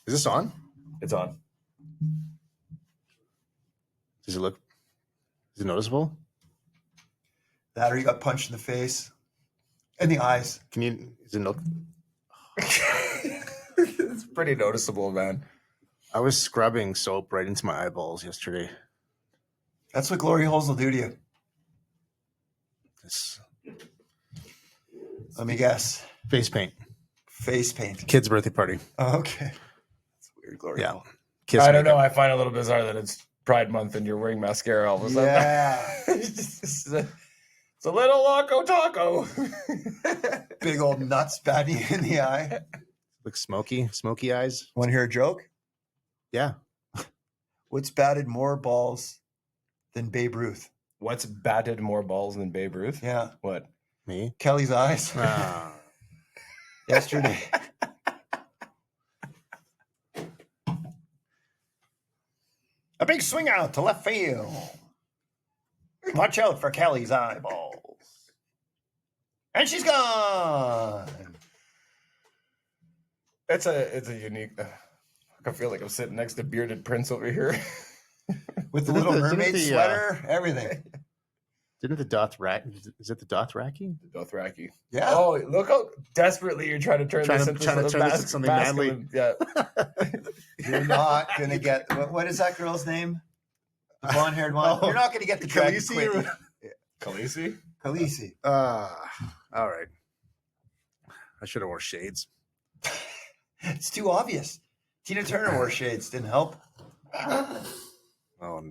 Is this on? It's on. Does it look? Is it noticeable? That or you got punched in the face, in the eyes. Can you? Does it look? It's pretty noticeable, man. I was scrubbing soap right into my eyeballs yesterday. That's what glory holes will do to you. It's Let me guess. face paint. Face paint. Kid's birthday party. Oh, okay. That's a weird glory Yeah. hole. Kiss I don't know. makeup. I find it a little bizarre that it's Pride Month and you're wearing mascara all of a sudden. Yeah. it's a little loco taco. Big old nuts batting you in the eye. Looks smoky eyes. Want to hear a joke? Yeah. What's batted more balls than Babe Ruth? What's batted more balls than Babe Ruth? Yeah. What? Me. Kelly's eyes Ah. yesterday. A big swing out to left field. Watch out for Kelly's eyeballs. And she's gone. It's a unique. I feel like I'm sitting next to Bearded Prince over here. With the Didn't little the- mermaid didn't the, sweater, everything. Didn't the Dothraki? Is it the Dothraki? Dothraki. Yeah. Oh, look how desperately you're trying to turn Trying this to- into trying to something turn this into something manly. Yeah. You're not going to get, what is that girl's name? The blonde haired one? Oh, You're not going to get the dragon Khaleesi queen. Khaleesi? Khaleesi. All right. I should have worn shades. It's too obvious. Tina Turner wore shades. Didn't help. Oh,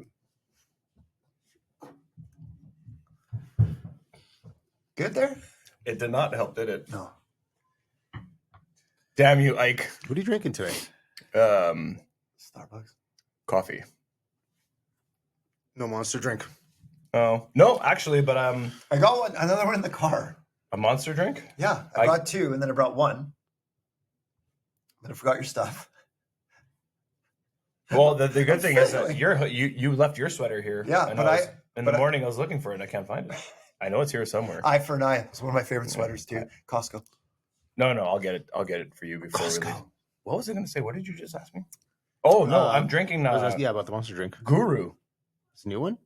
Good there? It did not help, did it? No. Damn you, Ike. what are you drinking today? Starbucks. Coffee. No Monster drink. Oh no, actually, but I got another one in the car. a monster drink. Yeah, I brought two, and then I brought one. Then I forgot your stuff. Well, the good thing is that you left your sweater here. Yeah, and but in the morning I was looking for it and I can't find it. I know it's here somewhere. Eye for an eye. It's one of my favorite sweaters too. Costco. No, I'll get it. I'll get it for you before we leave. Costco. What was I going to say? What did you just ask me? Oh no, I'm drinking yeah, about the Monster drink. Guru. It's a new one.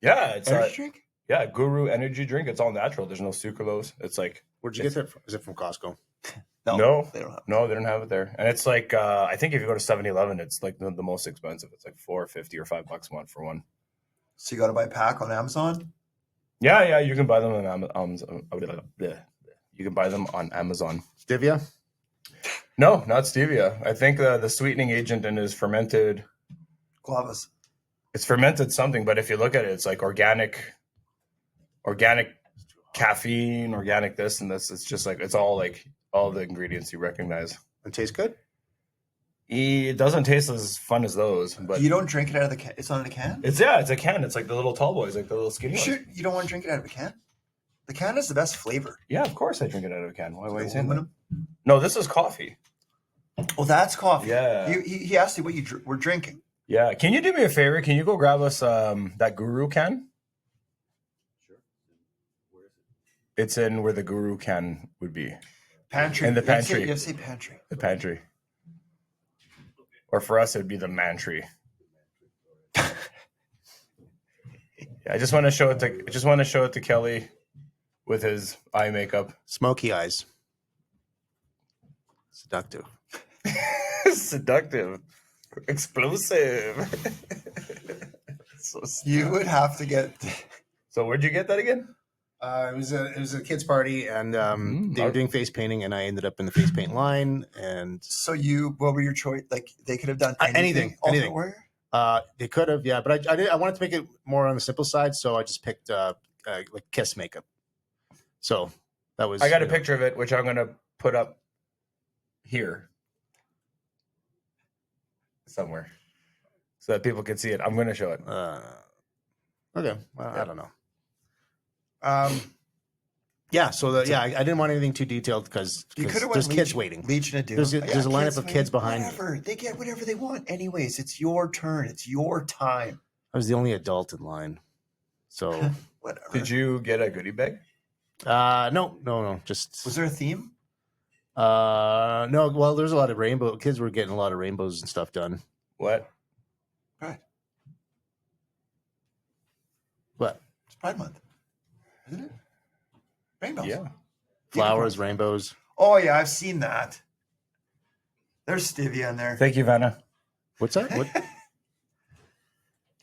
Yeah, it's Energy drink? yeah, Guru energy drink. It's all natural. There's no sucralose. It's like Where'd you get that from? Is it from Costco? No. They don't have. no, they don't have it there. And it's like I think if you go to 7-Eleven, it's like the most expensive. It's like $4.50 or $5 a month for one. So you got to buy a pack on Amazon? Yeah, you can buy them on Amazon. You can buy them on Amazon. Stevia. No, not stevia. I think the sweetening agent in is fermented. Guavas. It's fermented something, but if you look at it, it's like organic caffeine, organic this and this. It's just like it's all like all the ingredients you recognize. It tastes good. It doesn't taste as fun as those, but You don't drink it out of the can. It's not in a can? it's a can. It's like the little tall boys, like the little skinny ones. You don't want to drink it out of a can? The can is the best flavor. Yeah, of course I drink it out of a can. Why are you saying that? Aluminum. No, this is coffee. Oh, that's coffee. Yeah. He asked you what you were drinking. Yeah. Can you do me a favor? Can you go grab us that Guru can? Sure. Where is It's in where the Guru can would be. Pantry. In the You have to say- pantry. You have to say pantry. The pantry. Or for us, it'd be the mantry. Yeah, I just want to show it to Kelly with his eye makeup. Smoky eyes. Seductive. Seductive. Explosive. So You would have to get. So where'd you get that again? It was a kids party, and they were okay. doing face painting, and I ended up in the face paint line. And So what were your choice? Like they could have done anything. Ultimate anything. Warrior? they could have, yeah, but I wanted to make it more on the simple side, so I just picked like Kiss makeup. So that was. I got a picture of it, which I'm gonna put up here somewhere so that people can see it. I'm gonna show it. Okay, well, I don't know. Yeah, so I didn't want anything too detailed because You could have there's went kids waiting. Legion of Doom. There's a lineup kids of kids behind me. Whatever. They get whatever they want. Anyways, it's your turn. It's your time. I was the only adult in line, so Whatever. Did you get a goodie bag? no, just Was there a theme? No, well, there's a lot of rainbow. Kids were getting a lot of rainbows and stuff done. What? Pride. What? It's Pride Month, isn't it? Rainbows. Yeah. Flowers, rainbows. Oh yeah, I've seen that. There's stevia in there. Thank you, Vanna. What's that? What?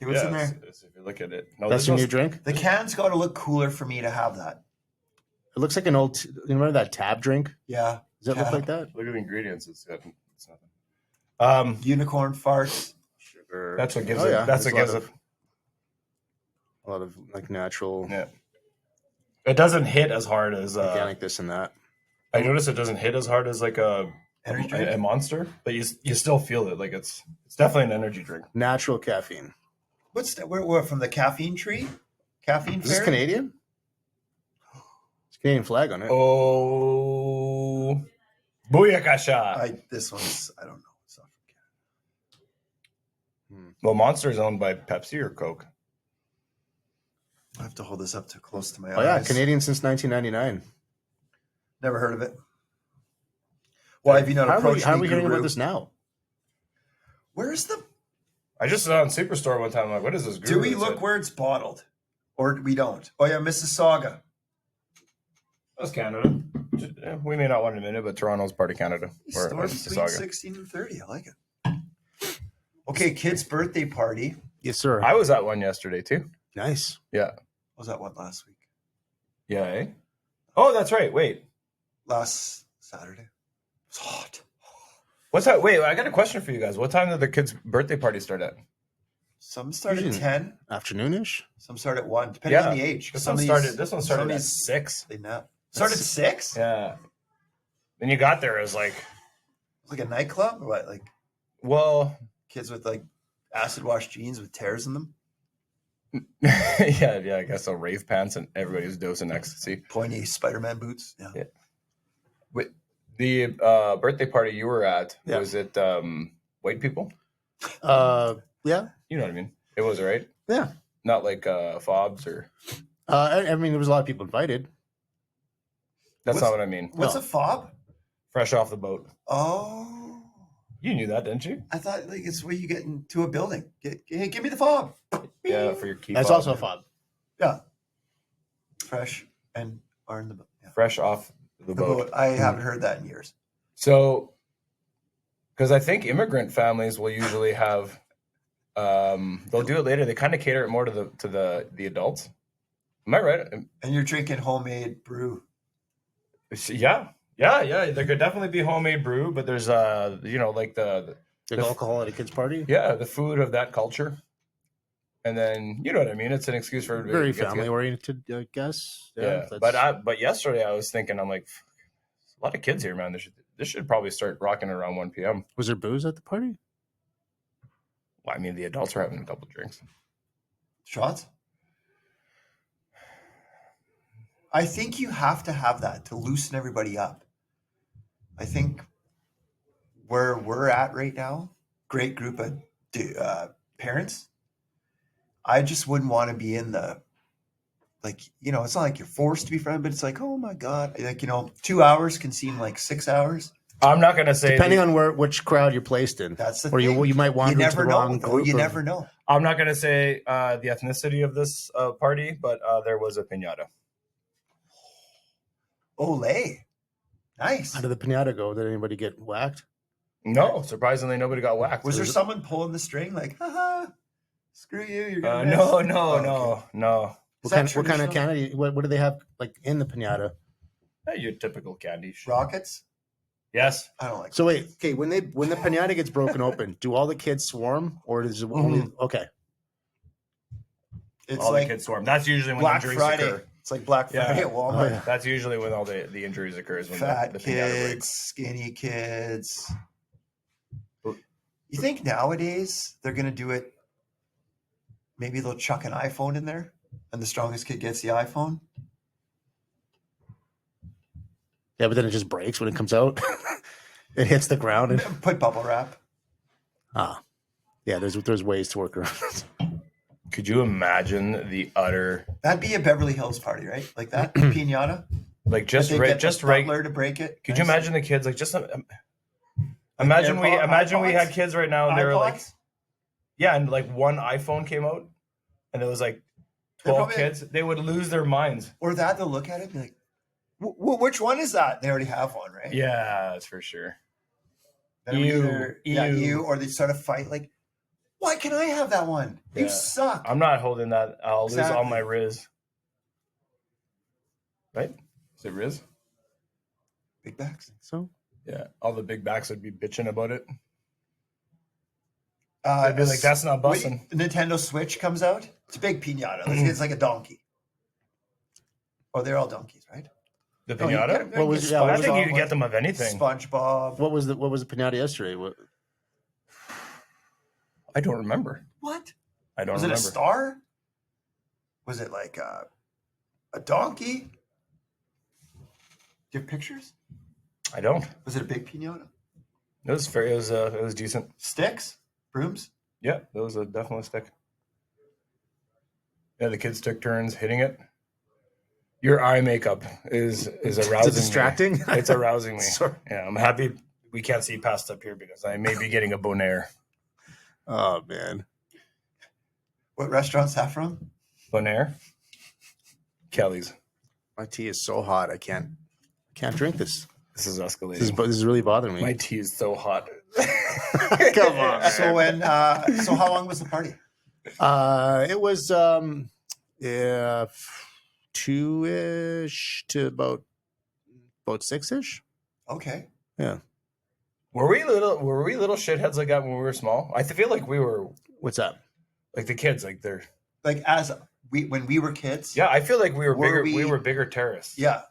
Okay, what's in there? If you look at it, no, That's there's your no new drink? The can's got to look cooler for me to have that. It looks like an old. You remember that Tab drink? Yeah. Does that look Tab. like that? Look at the ingredients. It's nothing. Unicorn farts. Sugar. That's what gives Oh, it. yeah. That's There's what gives it. a lot of like natural, Yeah. It doesn't hit as hard as. organic this and that. I noticed it doesn't hit as hard as like a Energy drink. Monster, but you still feel it. Like it's definitely an energy drink. Natural caffeine. What's that? We're from the caffeine tree? Caffeine Is this fairy? Canadian? It's a Canadian flag on it. Oh, booyakasha! This one's, I don't know. It's not from Canada. Well, Monster is owned by Pepsi or Coke. I have to hold this up too close to my Oh yeah, eyes. Canadian since 1999. Never heard of it. Why have you not How approached are me, we hearing Guru? about this now? Where's the... I just saw it on Superstore one time. I'm like, what is this? Do Guru? we It's look a- where it's bottled? Or we don't? Oh yeah, Mississauga. That's Canada. We may not want to admit it, but Toronto's part of Canada. Or Store between Mississauga. 16 and 30. I like it. Okay, kid's birthday party. Yes, sir. I was at one yesterday too. Nice. Yeah. Was that one last week? Yeah. Eh? Oh, that's right. Wait. Last Saturday. It was hot. What's that? Wait, I got a question for you guys. What time did the kids' birthday party start at? Some start at Usually- 10. Afternoonish. Some start at 1, depending Yeah. on the age. This Some one of started. these- This one some started of at these- 6. They nap. Started at 6? Yeah. Then you got there as like, Like a nightclub? Or what? Like well, kids with like acid wash jeans with tears in them? yeah. I guess so. Rave pants and everybody's dosing ecstasy. Pointy Spider-Man boots? Yeah. Yeah. The birthday party you were at, Yeah. was it white people? Yeah. You know what I mean? It was, right? Yeah. Not like fobs or. I mean, there was a lot of people invited. That's What's- not what I mean. What's No. a fob? Fresh off the boat. Oh. You knew that, didn't you? I thought like it's where you get into a building. Hey, give me the fob. Yeah, for your key. That's fob. also a fob. Yeah. Fresh and are in the boat. Yeah. Fresh off the The boat. boat. I haven't heard that in years. So, because I think immigrant families will usually have, they'll do it later. They kind of cater it more to the adults. Am I right? And you're drinking homemade brew. Yeah. There could definitely be homemade brew, but there's like the Like alcohol at a kid's party. the food of that culture, and then you know what I mean. It's an excuse for everybody Very to get family together. oriented, I guess. Yeah, but yesterday I was thinking, I'm like, a lot of kids here, man. This should probably start rocking around 1 p.m. Was there booze at the party? Well, I mean, the adults are having a couple drinks. Shots? I think you have to have that to loosen everybody up. I think where we're at right now, great group of parents. I just wouldn't want to be in the, like, it's not like you're forced to be friends, but it's like, oh my God. Like, 2 hours can seem like 6 hours. I'm not gonna say Depending on which crowd you're placed in, That's the or thing. you might wander You into the never know, wrong though. group. You of- never know. I'm not gonna say the ethnicity of this party, but there was a pinata. Olay. Nice. How did the pinata go? Did anybody get whacked? No, surprisingly, nobody got whacked. Was there it- someone pulling the string like, haha, screw you, you're gonna miss? no, Oh, okay. no. What Is that kind of traditional? candy? What do they have like in the pinata? Hey, your typical candy. Rockets? Yes. I don't like So wait, okay, when the pinata gets broken open, do all the kids swarm, or does it only? Okay, It's All like the kids swarm. That's usually when Black injuries Friday. occur. It's like Black Yeah. Friday at Walmart. Oh, yeah. That's usually when all the injuries occur. Is when Fat the pinata kids, breaks. skinny kids. You think nowadays they're gonna do it? Maybe they'll chuck an iPhone in there, and the strongest kid gets the iPhone. yeah, but then it just breaks when it comes out. It hits the ground and Put bubble wrap. yeah, there's ways to work around it. Could you imagine the utter? That'd be a Beverly Hills party, right? Like that pinata. Like just Did they get just the right. butler to break it. Could you Nice. imagine the kids like just imagine we iPods? had kids right now and they were like iPods? yeah, and like one iPhone came out and it was like They're 12 probably- kids, they would lose their minds. Or that they'll look at it and be like, which one is that? They already have one, right? Yeah, that's for sure. Then it would Ew, either, ew. you, or they start a fight like, why can I have that one? Yeah. You suck. I'm not holding that. I'll lose all Exactly. my Riz. Right? Is it Riz? Big backs. So Yeah. All the big backs would be bitching about it. They'd They'd be like, that's not busting. The Nintendo Switch comes out. It's a big pinata. It's like a donkey. Oh, they're all donkeys, right? The Oh, you pinata? get- What was- get yeah, what I was think you SpongeBob, could get them of anything. SpongeBob. what was the pinata yesterday? What? I don't remember. What? I don't Was remember. it a star? Was it like a donkey? Do you have pictures? I don't. Was it a big pinata? It was fair. It was decent. Sticks? Brooms? Yeah, that was a definitely stick. Yeah, the kids took turns hitting it. Your eye makeup is arousing Is it distracting? me. It's arousing me. Sorry. Yeah, I'm happy we can't see past up here because I may be getting a Bonaire. Oh man. What restaurant's that from? Bonaire? Kelly's. My tea is so hot. I can't drink this. This is escalating. This is really bothering me. My tea is so hot. Come on. So when so how long was the party? It was yeah, 2-ish to about 6-ish. Okay. Yeah. Were we little shitheads like that when we were small? I feel like we were What's that? like the kids, like they're Like when we were kids. yeah. I feel like we were Were bigger. We we- were bigger terrorists. Yeah.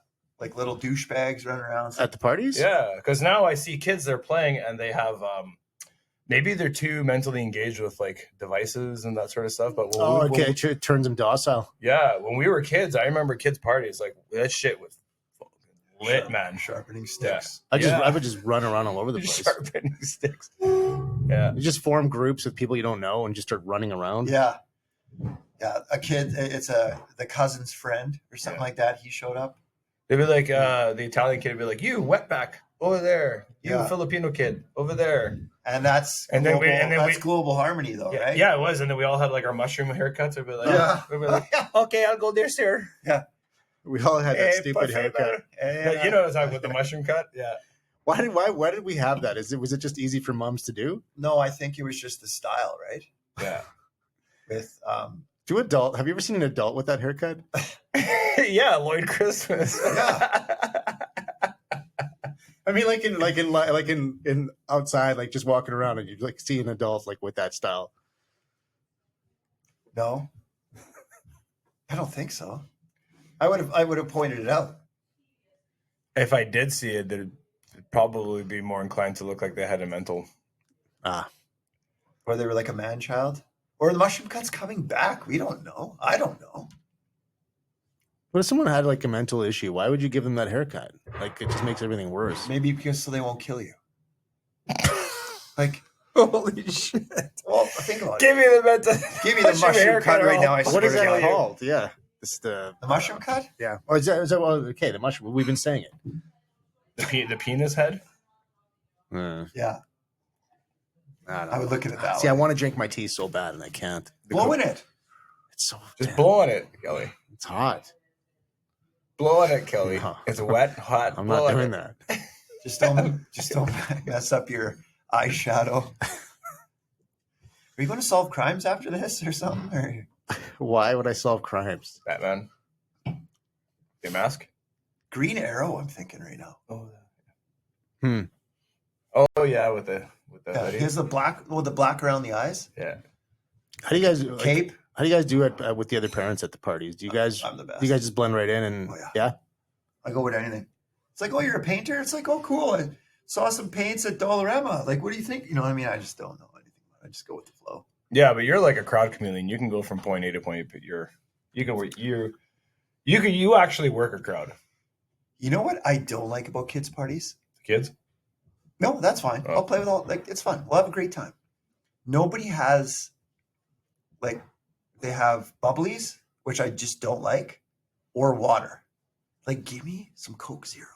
Like little douchebags running around. At the parties? Yeah, because now I see kids they're playing and they have maybe they're too mentally engaged with like devices and that sort of stuff. But Oh, okay. It turns them docile. yeah, when we were kids, I remember kids parties like that shit was fucking lit, man. Sharpening sticks. I would just run around all over the place. Sharpening sticks. Yeah, You just form groups with people you don't know and just start running around. Yeah. Yeah. A kid, it's the cousin's friend or something Yeah. like that. He showed up. they'd be like the Italian kid would be like, "You wetback over there, you Yeah. Filipino kid over there." And that's And then global, we- global harmony though, Yeah, right? yeah, it was, and then we all had like our mushroom haircuts. We'd be like, Yeah. we'd be like, okay, I'll go there, sir. We all had that Hey, stupid por haircut. favor. Yeah, you know what I'm talking about, the mushroom cut? Yeah. Why did we have that? Was it just easy for moms to do? No, I think it was just the style, right? Yeah. With Have you ever seen an adult with that haircut? Yeah, Lloyd Christmas. Yeah. I mean, like in outside, like just walking around, and you like see an adult like with that style. no, I don't think so. I would have pointed it out. If I did see it, they'd probably be more inclined to look like they had a mental. Or they were like a man child. Or the mushroom cut's coming back. We don't know. I don't know. But if someone had like a mental issue, why would you give them that haircut? Like it just makes everything worse. Maybe because so they won't kill you. Like, Holy shit! well, think about it. Give me the mental. Give me the mushroom haircut cut right or now. I I'll- What is swear to that God. called? Yeah, it's The mushroom cut? yeah. Oh, is that well, okay? The mushroom. We've been saying it. The penis head? Yeah. I don't I would know. look at it that See, way. I want to drink my tea so bad, and I can't. Blow in it. It's so Just damn- blow on it, Kelly. It's hot. Blow on it, Kelly. No. It's wet, hot. I'm blow not on doing it. that. Just don't mess up your eyeshadow. Are you going to solve crimes after this or something? Or Why would I solve crimes? Batman. The mask? Green Arrow? I'm thinking right now. Oh yeah, with the Yeah, hoodie. here's the black. Well, the black around the eyes. Yeah. How do you guys Cape. How do you guys do it with the other parents at the parties? Do you guys I'm the best. do you guys just blend right in and Oh, yeah. yeah? I go with anything. It's like, oh, you're a painter. It's like, oh, cool. I saw some paints at Dollarama. Like, what do you think? You know what I mean? I just don't know anything. I just go with the flow. Yeah, but you're like a crowd chameleon. You can go from point A to point B. You actually work a crowd. You know what I don't like about kids' parties? Kids? No, that's fine. Oh. I'll play with all. Like, it's fun. We'll have a great time. Nobody has, like, they have bubblies, which I just don't like, or water. Like, give me some Coke Zero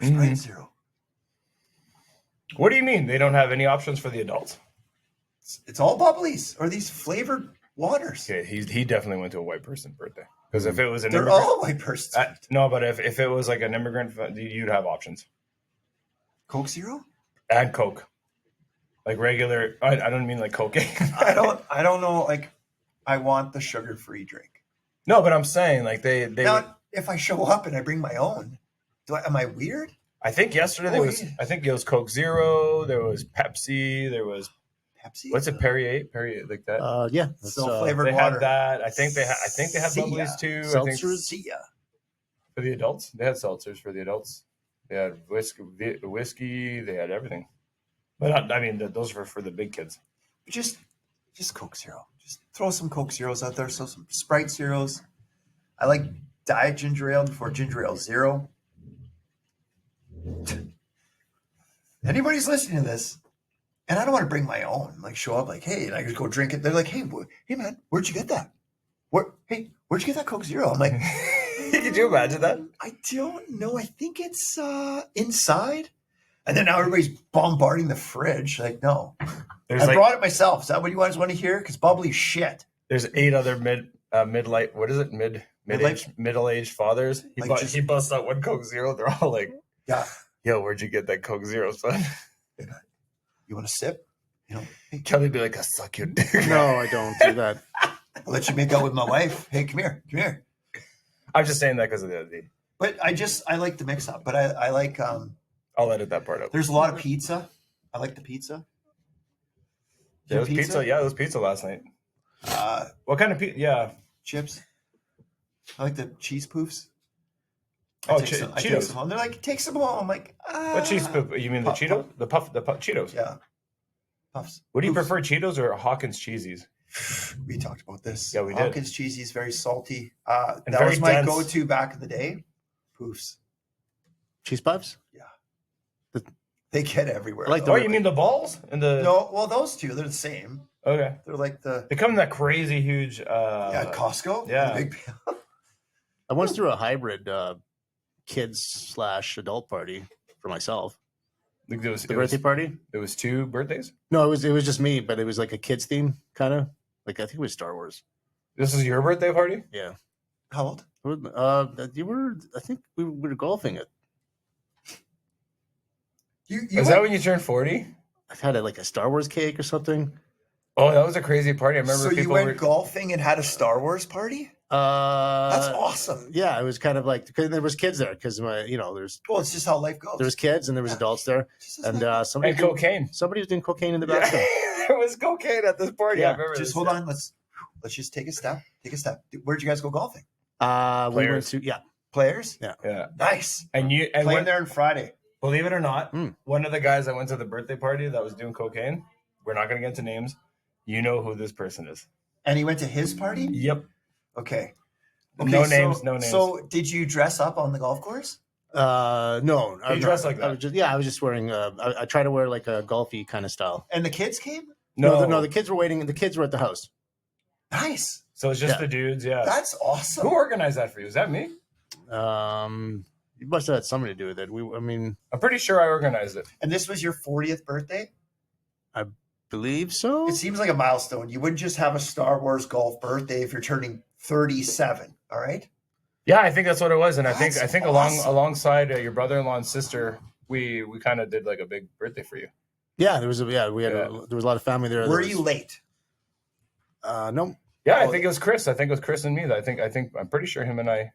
or Sprite Zero. What do you mean they don't have any options for the adults? It's all bubblies or these flavored waters. Okay, he definitely went to a white person's birthday. Because if it was an They're immigrant, all white persons. no, but if it was like an immigrant, you'd have options Coke Zero? and Coke, like regular. I don't mean like cocaine. I don't know. Like, I want the sugar-free drink. No, but I'm saying like they. Now, would, if I show up and I bring my own, am I weird? I think yesterday there was. yeah. I think it was Coke Zero. There was Pepsi. There was Pepsi? what's it? Perrier, like that. Yeah. That's, Still flavored They water. had that. I think they have See ya. bubblies too. I think Seltzers? See ya. for the adults. They had seltzers for the adults. They had whiskey. They had everything. But I mean, those were for the big kids. Just Coke Zero. Just throw some Coke Zeros out there. So some Sprite Zeros. I like Diet Ginger Ale before Ginger Ale Zero. Anybody's listening to this, and I don't want to bring my own. Like, show up like, hey, and I just go drink it. They're like, hey, hey man, where'd you get that? Where'd you get that Coke Zero? I'm like, Could you imagine that? I don't know. I think it's inside. And then now everybody's bombarding the fridge. Like, no, There's I like brought it myself. Is that what you guys want to hear? Because bubbly shit. there's 8 other mid-light. What is it? Middle-aged fathers. He busts out one Coke Zero. They're all like, Yeah. "Yo, where'd you get that Coke Zero, son?" You want a sip? You know, hey, Kelly be like, "I suck your dick." No, I don't do that. I'll let you make out with my wife. Hey, come here. I'm just saying that because of the. But I like the mix up. But I like I'll edit that part out. there's a lot of pizza. I like the pizza. There was pizza. Yeah, there was pizza last night. What kind of pizza? Yeah. Chips. I like the cheese poofs. Oh, I take Cheetos. some home. They're like, take some home. I'm like, What cheese poop? You mean the Puff- Cheeto? The puff Cheetos. Yeah. Puffs. Would you Poofs. prefer Cheetos or Hawkins cheesies? We talked about this. Yeah, we did. Hawkins cheesy is very salty. And That very was my dense. go-to back in the day. Poofs. Cheese puffs? They get everywhere. I like though. Oh, you mean the balls and the? No, well, those two, they're the same. Okay. They're like the They come in that crazy huge. Costco. yeah. The big, I once threw a hybrid kids/adult party for myself. Like The birthday party? It was 2 birthdays. No, it was just me, but it was like a kids theme kind of. Like I think it was Star Wars. This is your birthday party. Yeah. How old? You were. I think we were golfing it. You Is that when you turned 40? I had like a Star Wars cake or something. Oh, that was a crazy party. I remember so you people went were. golfing and had a Star Wars party? That's awesome. Yeah, it was kind of like because there was kids there because there's Well, it's just how life goes. there was kids and there was adults there Just as and life- somebody And cocaine. somebody was doing cocaine in the Yeah, background. there was cocaine at this party. I Yeah, remember just this. hold on. Let's just take a step. Where'd you guys go golfing? We went Players. to Players? Yeah, Nice. and Playing when, there on Friday. believe it or not, Mm. one of the guys that went to the birthday party that was doing cocaine. We're not going to get into names. You know who this person is. And he went to his party? Yep. Okay. No names. No names. So did you dress up on the golf course? No, You dressed like that? I was just wearing. I try to wear like a golfy kind of style. And the kids came? No, the kids were waiting. The kids were at the house. Nice. So it's just Yeah. the dudes. Yeah. That's awesome. Who organized that for you? Is that me? You must have had something to do with it. I'm pretty sure I organized it. And this was your 40th birthday? Believe so. It seems like a milestone. You wouldn't just have a Star Wars golf birthday if you're turning 37. All right. Yeah, I think that's what it was, and I That's think awesome. alongside your brother-in-law and sister, we kind of did like a big birthday for you. Yeah, there was there was a lot of family there. Were you late? No. Yeah, I Oh. think it was Chris. I think it was Chris and me. I'm pretty sure him and I,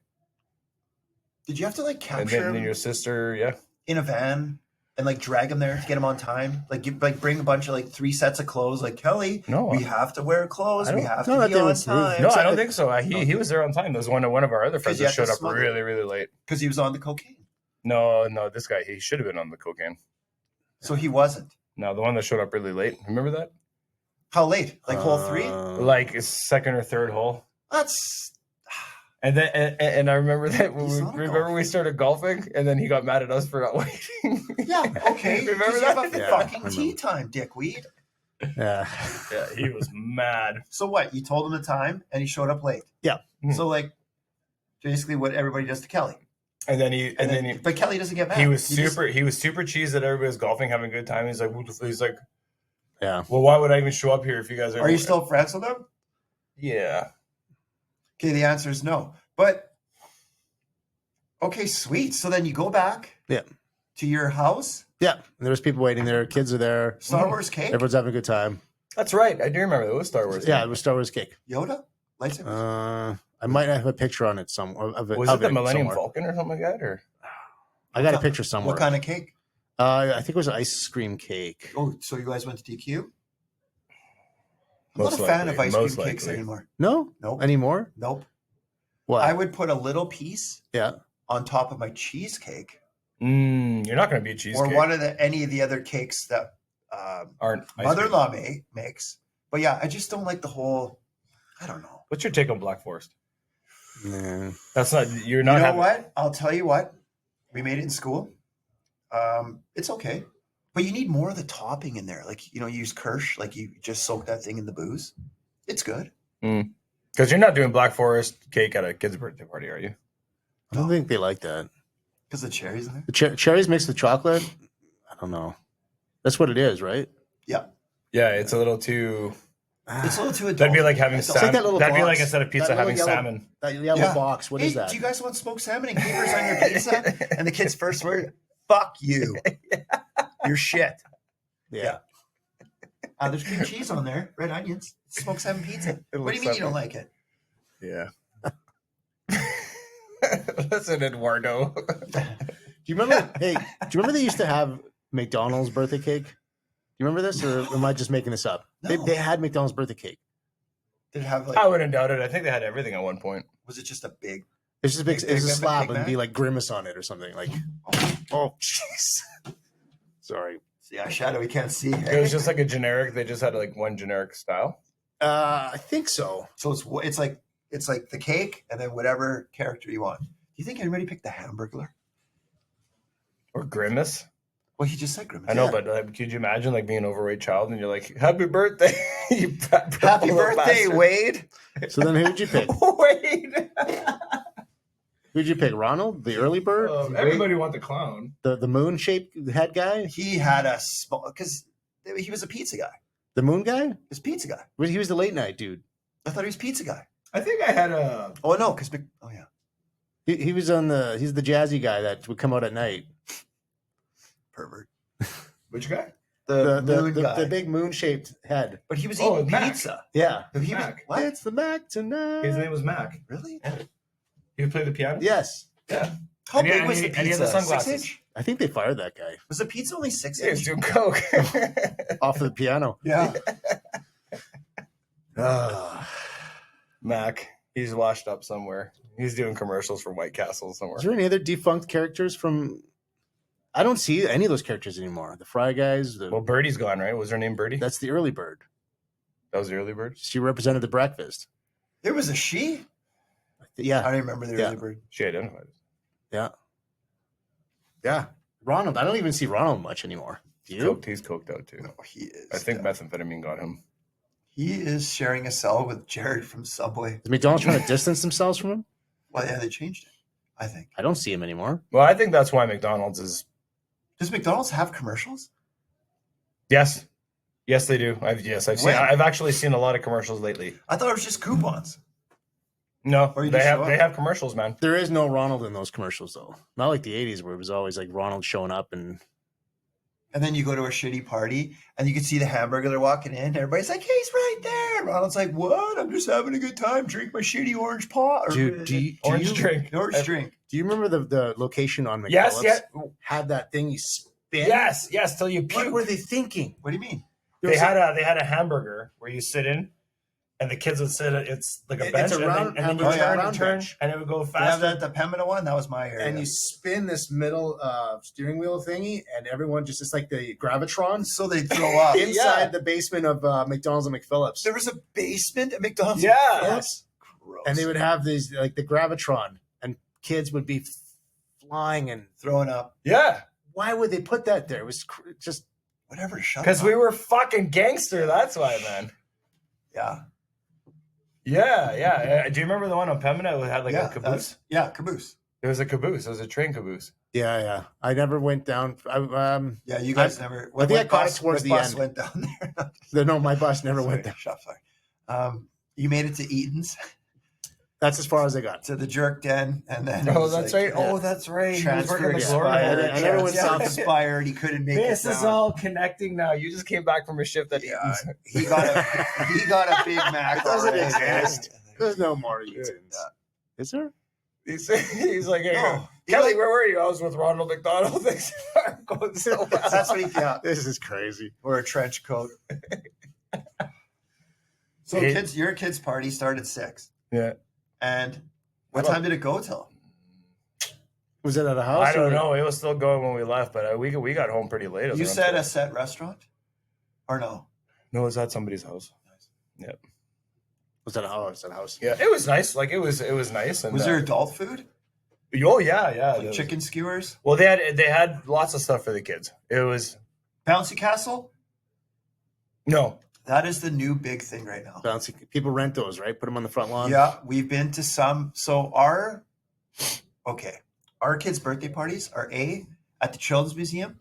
Did you have to like and capture then him your sister. Yeah. in a van and like drag him there to get him on time? Like you like bring a bunch of like 3 sets of clothes. Like Kelly, No, we have to wear clothes. I We don't- have no, to that be day on was- time. no, I So- don't think so. He was there on time. There was one of our other friends you that had to showed up smuggle. really, really late. Because he was on the cocaine. No, this guy, he should have been on the cocaine. So he wasn't. No, the one that showed up really late. Remember that? How late? Like hole 3? Like his second or third hole. That's And then and I remember that when He's not a golfer. we started golfing, and then he got mad at us for not waiting. yeah, okay. Remember 'cause you have that? a Yeah, fucking I remember. tea time, dickweed. Yeah. Yeah, he was mad. So what? You told him the time and he showed up late. Yeah. Hmm. So like basically what everybody does to Kelly. And then he but Kelly doesn't get mad. he was just- super cheesed that everybody was golfing, having a good time. He's like, Yeah. well, why would I even show up here if you guys are you still friends with them? Yeah. Okay, the answer is no. But okay, sweet. So then you go back Yeah. to your house, Yeah. And there's people waiting there. Kids are there. Star Wars cake, Everyone's having a good time. That's right. I do remember that. It was Star Wars. Yeah, it was Star Wars cake. Yoda, lightsabers. I might have a picture on it somewhere. Of it, Was of it the Millennium somewhere. Falcon or something like that? Or I got a picture somewhere. What kind of cake? I think it was ice cream cake. Oh, so you guys went to DQ? I'm Most not a fan of likely, ice cream most cakes likely. anymore. No? Nope. Anymore? Nope. What? I would put a little piece yeah. on top of my cheesecake, you're not going to be a cheesecake. or one of any of the other cakes that Aren't ice cream. mother-in-law makes. But yeah, I just don't like the whole. I don't know. What's your take on Black Forest? Nah. That's not. You're not. You know having, what? I'll tell you what. We made it in school. It's okay, but you need more of the topping in there. Like you use Kirsch. Like you just soak that thing in the booze. It's good. Because you're not doing Black Forest cake at a kid's birthday party, are you? I don't think they like that. Because the cherries in there. The cherries mixed with chocolate? I don't know. That's what it is, right? Yeah, Yeah, it's a little too. it's a little too adult. That'd be like having It's salmon. like that little That'd be box. like instead of pizza That little having yellow- salmon. That yellow Yeah. box. What Hey, is that? do you guys want smoked salmon and capers on your pizza? And the kid's first word, "Fuck you, you're shit." yeah. There's cream cheese on there, red onions, smoked salmon pizza. It What do you looks mean you don't something. like it? Yeah. Listen, Eduardo. Do you remember? Hey, do you remember they used to have McDonald's birthday cake? Do you remember this, or am I just making this up? No. They had McDonald's birthday cake. Did it have I like? wouldn't doubt it. I think they had everything at one point. Was it just a big? It's just a big, Big it's a Mac, slab Big and be Mac? like grimace on it or something. Like, oh, jeez. Sorry. Yeah, shadow. We can't see. It was just like a generic. They just had like one generic style. I think so. So it's like the cake and then whatever character you want. Do you think anybody picked the Hamburglar? Or Grimace. Well, he just said Grimace. I know, Yeah. but could you imagine like being an overweight child and you're like, "Happy birthday, you fat Happy purple birthday, bastard." Wade. So then who'd you pick? Wade. Who'd you pick? Ronald, the early bird? Everybody want the clown. The moon shaped head guy? He had a small because he was a pizza guy. The moon guy? He was pizza guy. He was the late night dude. I thought he was pizza guy. I think I had a. Oh no, because oh yeah, He was he's the jazzy guy that would come out at night. pervert. Which guy? The moon guy. The big moon shaped head. But he was Oh, eating Mac. pizza. Yeah. He was, Mac. what? It's the Mac tonight. His name was Mac. Really? He would play the piano. Yes. Yeah. How And he- big and was he- the and he had the pizza? sunglasses. 6 inch? I think they fired that guy Was the pizza only 6 He was inch? doing coke. off of the piano. Yeah. Mac. He's washed up somewhere. He's doing commercials for White Castle somewhere. Is there any other defunct characters from? I don't see any of those characters anymore. The Fry guys. Well, Birdie's gone, right? Was her name Birdie? That's the early bird. That was the early bird. She represented the breakfast. There was a she? I Yeah. don't remember the Yeah. early bird. She identified it. Yeah. Yeah. Ronald. I don't even see Ronald much anymore. Do you? He's coked out too. No, he is. I think methamphetamine got him. he is sharing a cell with Jared from Subway. Is McDonald's trying to distance themselves from him? Well, yeah, they changed it. I think. I don't see him anymore. Well, I think that's why McDonald's is. Does McDonald's have commercials? Yes, yes, they do. I've seen. When? I've actually seen a lot of commercials lately. I thought it was just coupons. No, Or you they just have show they up. have commercials, man. There is no Ronald in those commercials though. Not like the '80s where it was always like Ronald showing up and And then you go to a shitty party and you can see the hamburger walking in. Everybody's like, hey, he's right there. Ronald's like, what? I'm just having a good time. Drink my shitty orange pot. Or, dude. Do Orange you, drink. orange drink. Do you remember the location on McDonald's? Yes, yes, Had that thing you spin. yes, yes. Till you What puke. were they thinking? What do you mean? They had a hamburger where you sit in, and the kids would sit. It's like a It's bench, a round and then you hamburger, turn round and turn, bench. and it would go They have faster. that, the Pembina one. That was my area. And you spin this middle steering wheel thingy, and everyone just it's like the gravitron so they throw up. inside the basement of McDonald's and McPhillips. There was a basement at McDonald's. Yeah. Yes. Gross. And they would have these like the gravitron, and kids would be flying. And throwing up. Yeah, why would they put that there? It was just Whatever. Shut because up. we were fucking gangster. That's why, man. Yeah. Yeah. Do you remember the one on Pembina that had like yeah. a caboose? Yeah. Caboose. It was a caboose. It was a train caboose. Yeah. I never went down. Yeah, you guys never. I think I caught it towards what the bus end. went down there. No, my bus never went Sorry, down. shop fire. You made it to Eaton's, That's as far as I got. to the jerk den, and then it Oh, was that's like, right. Oh, that's right. He was working transfer the yeah. glory I- hole. I never went yeah, south. expired. He couldn't make This it is down. all connecting now. You just came back from a shift at Yeah. Eaton's. He got a Big Mac. It doesn't already. exist. There's no more Eatons. Yeah. Is there? He's like, hey, No. Kelly, where were you? I was with Ronald McDonald. Things aren't going so well. That's what he got. This is crazy. Or a trench coat. So Hey. your kids' party started 6. Yeah. And what How time did it go till? Was it at a house? I don't or- know. It was still going when we left, but we got home pretty late. It was You around said 12. a set restaurant? Or no? No, it was at somebody's house. Was that a house? Was that a house? Yeah, it was nice. Like it was nice. And Was there adult food? Oh yeah. There Like was- chicken skewers? Well, they had lots of stuff for the kids. It was Bouncy Castle? no. That is the new big thing right now. Bouncy. People rent those, right? Put them on the front lawn. Yeah, we've been to some. So our kids' birthday parties are at the Children's Museum,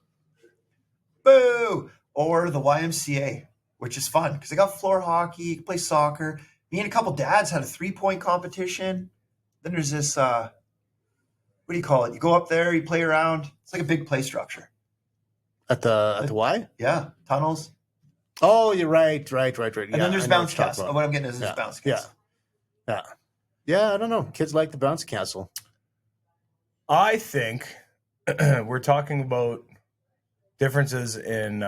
boo, or the YMCA, which is fun because they got floor hockey, you can play soccer. Me and a couple dads had a 3-point competition. Then there's this, what do you call it? You go up there, you play around. It's like a big play structure. At the Y? Yeah, tunnels. Oh, you're right. And then there's Bounce Castle. Castle. What I'm getting is Yeah, Bounce yeah. Castle. Yeah, I don't know. Kids like the bouncy castle. I think we're talking about differences in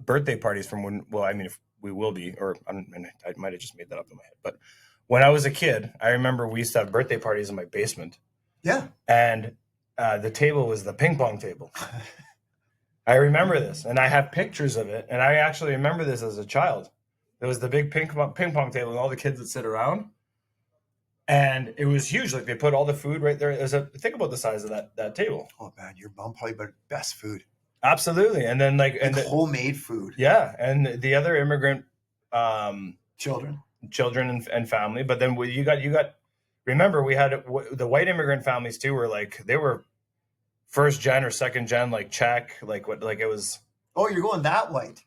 birthday parties from when. Well, I mean, if we will be, or I might have just made that up in my head. But when I was a kid, I remember we used to have birthday parties in my basement, Yeah. and the table was the ping pong table. I remember this, and I have pictures of it, and I actually remember this as a child. There was the big ping pong table, and all the kids would sit around, and it was huge. Like they put all the food right there. Think about the size of that table. Oh man, your mom probably made best food. Absolutely, and then like Homemade food. yeah, and the other immigrant Children. children and family. But then you got. Remember, we had the white immigrant families too. Were like they were first gen or second gen, like Czech, like what, like it was. Oh, you're going that white.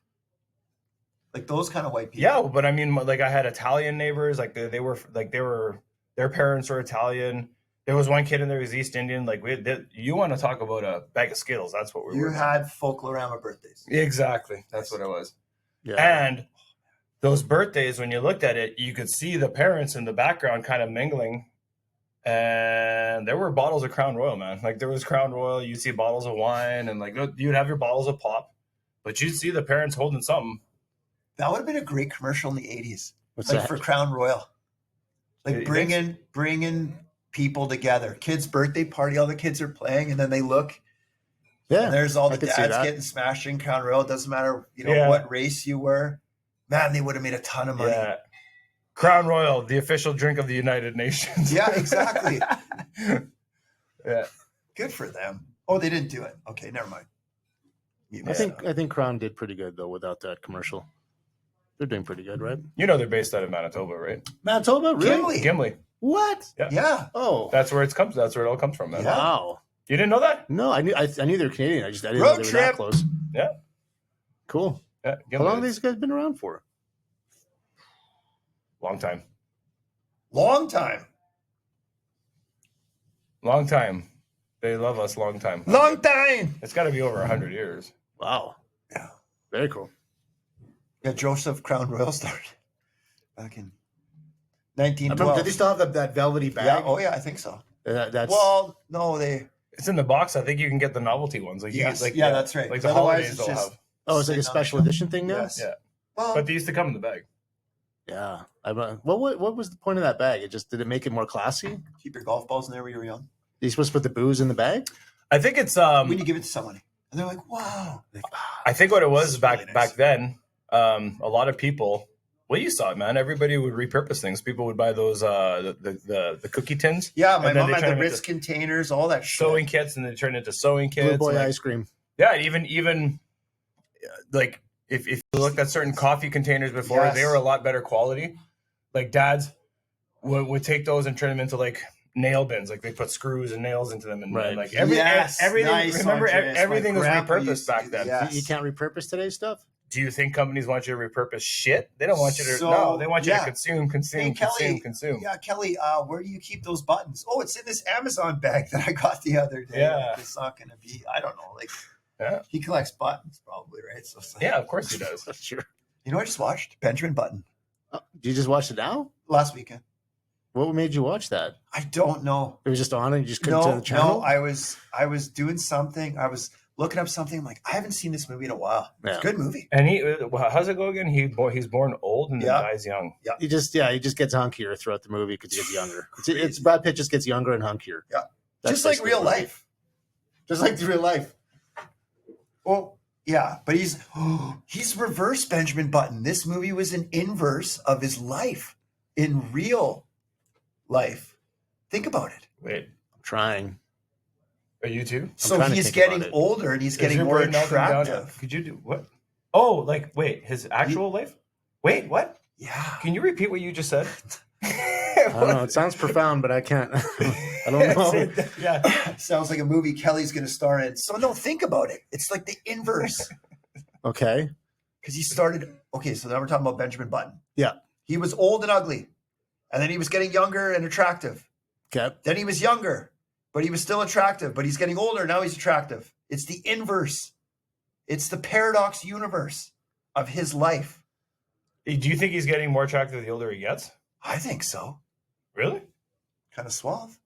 Like those kind of white people. Yeah, but I mean, like I had Italian neighbors. Like they were their parents were Italian. There was one kid in there who was East Indian. Like you want to talk about a bag of Skittles? That's what we You were. had Folklorama birthdays. Exactly. That's what it was. Yeah. And those birthdays, when you looked at it, you could see the parents in the background kind of mingling. And there were bottles of Crown Royal, man. Like there was Crown Royal. You'd see bottles of wine, and like you'd have your bottles of pop, but you'd see the parents holding something. That would have been a great commercial in the 80s. What's Like that? for Crown Royal. Like You bringing people together. Kids' birthday party, all the kids are playing, and then they look, Yeah. and there's all I the could see dads that. getting smashed in Crown Royal. It doesn't matter, Yeah. what race you were. Man, they would have made a ton of money. Yeah. Crown Royal, the official drink of the United Nations. Yeah, exactly. Yeah. Good for them. Oh, they didn't do it. Okay, never mind. I think Crown did pretty good though without that commercial. They're doing pretty good, right? You know they're based out of Manitoba, right? Manitoba, really? Gimli. Gimli. What? Yeah. Oh, That's where it comes. That's where it all comes from, man. Yeah. wow. You didn't know that? No, I knew they were Canadian. I didn't Road know they were trip. that close. Yeah. Cool. Yeah. How Gimli. long have these guys been around for? Long time. Long time. Long time. They love us. Long time. Long time. It's got to be over 100 years. Wow. Yeah. Very cool. Yeah, Joseph Crown Royal started back in I remember, 1912. did they still have that velvety bag? Yeah, oh yeah, I think so. That's Well, no, they. It's in the box. I think you can get the novelty ones. Like, Yes. like Yeah, that's right. Like the Otherwise, holidays it's they'll just- have. oh, it's like a sitting on the special shelf. edition thing now. Yes. Yeah. Well, But they used to come in the bag. Yeah. What was the point of that bag? Did it make it more classy? keep your golf balls in there when you were young. Are you supposed to put the booze in the bag? I think it's When you give it to somebody, and they're like, "Wow." I think what it was It's back really nice. back then, a lot of people. Well, you saw it, man. Everybody would repurpose things. People would buy those the cookie tins, Yeah, my And then mom they had turn the them Ritz into containers, all that shit. sewing kits, and they turn into sewing Blue kits. Boy and, like, ice cream. yeah, even like if you looked at certain coffee containers before, Yes. they were a lot better quality. Like dads would take those and turn them into like nail bins, like they put screws and nails into them, and Right. like Yes, everything. nice, Remember, Andreas. My everything was grandpa used repurposed to back do then. that. You can't repurpose today's stuff. Do you think companies want you to repurpose shit? They don't want you to. So, no, they want you yeah. to consume. Hey, Kelly. Consume. Yeah, Kelly, where do you keep those buttons? Oh, it's in this Amazon bag that I got the other day. Yeah. Like, it's not going to be, I don't know. Like, Yeah. he collects buttons probably, right? So it's like, Yeah, of course he does. Sure. You know, I just watched Benjamin Button You just watched it now? last weekend. What made you watch that? I don't know. It was just on and you just couldn't turn No, the channel? I was doing something. I was looking up something. I'm like, I haven't seen this movie in a while. It's Yeah. a good movie. And how's it go again? He's born old and then Yeah. dies young. he just gets hunkier throughout the movie because he gets younger. It's Brad Pitt just gets younger and hunkier. Yeah. That's Just like basically real the movie. life. Just like the real life. Well, yeah, but he's reverse Benjamin Button. This movie was an inverse of his life in real life. Think about it. Wait, I'm trying. are you too? So trying to he's think getting about it. older and he's Is getting your more brain melting down? attractive. Could you do what? Oh, like wait, his actual life? Wait, what? Yeah. Can you repeat what you just said? I don't know. It sounds profound, but I can't. I don't know. Yeah. Sounds like a movie Kelly's going to star in. So no, think about it. It's like the inverse. Okay. Because he started. Okay, so now we're talking about Benjamin Button. Yeah. He was old and ugly, and then he was getting younger and attractive. Okay. Then he was younger, but he was still attractive. But he's getting older. Now he's attractive. It's the inverse. It's the paradox universe of his life. Do you think he's getting more attractive the older he gets? I think so. Really? Kind of suave.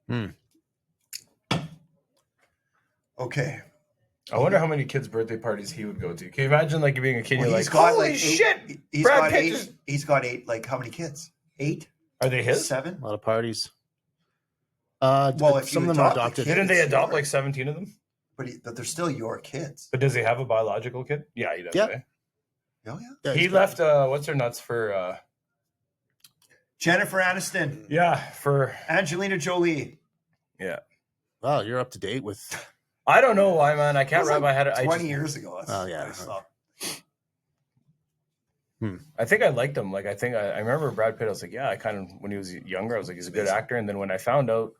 Hmm. Okay. I wonder how many kids' birthday parties he would go to. Can you imagine like being a kid? Well, You're he's like, got holy like shit! eight, he's Brad got Pitt eight. just- He's got eight. Like how many kids? 8, Are they his? 7. A lot of parties. Well, if some you of them are adopt the adopted. kid- Didn't they It's adopt your- like 17 of them? But they're still your kids. But does he have a biological kid? Yeah, he does. Yep. eh? Oh yeah. Yeah, He he's got- left what's her nuts for Jennifer Aniston, for Angelina Jolie. Wow, you're up to date with. I don't know why, man. I It can't was wrap my head. 20 years ago. That's Oh, yeah. what I saw. I think I liked him. Like I think I remember Brad Pitt. I was like, yeah, I kind of when he was younger, I was like, he's a good actor. And then when I found out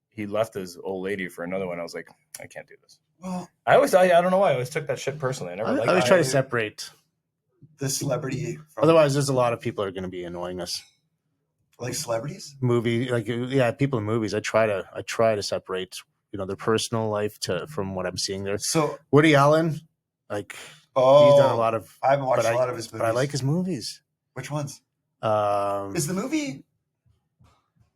he left his old lady for another one, I was like, I can't do this. Well, I don't know why. I always took that shit personally. I never I liked always it. try to separate. the celebrity from Otherwise, there's a lot of people that are going to be annoying us. like celebrities. Movie, like yeah, people in movies. I try to separate, their personal life from what I'm seeing there. So, Woody Allen, like he's done a lot of. I haven't watched but a lot of his movies. But I like his movies. Which ones? Um, Is the movie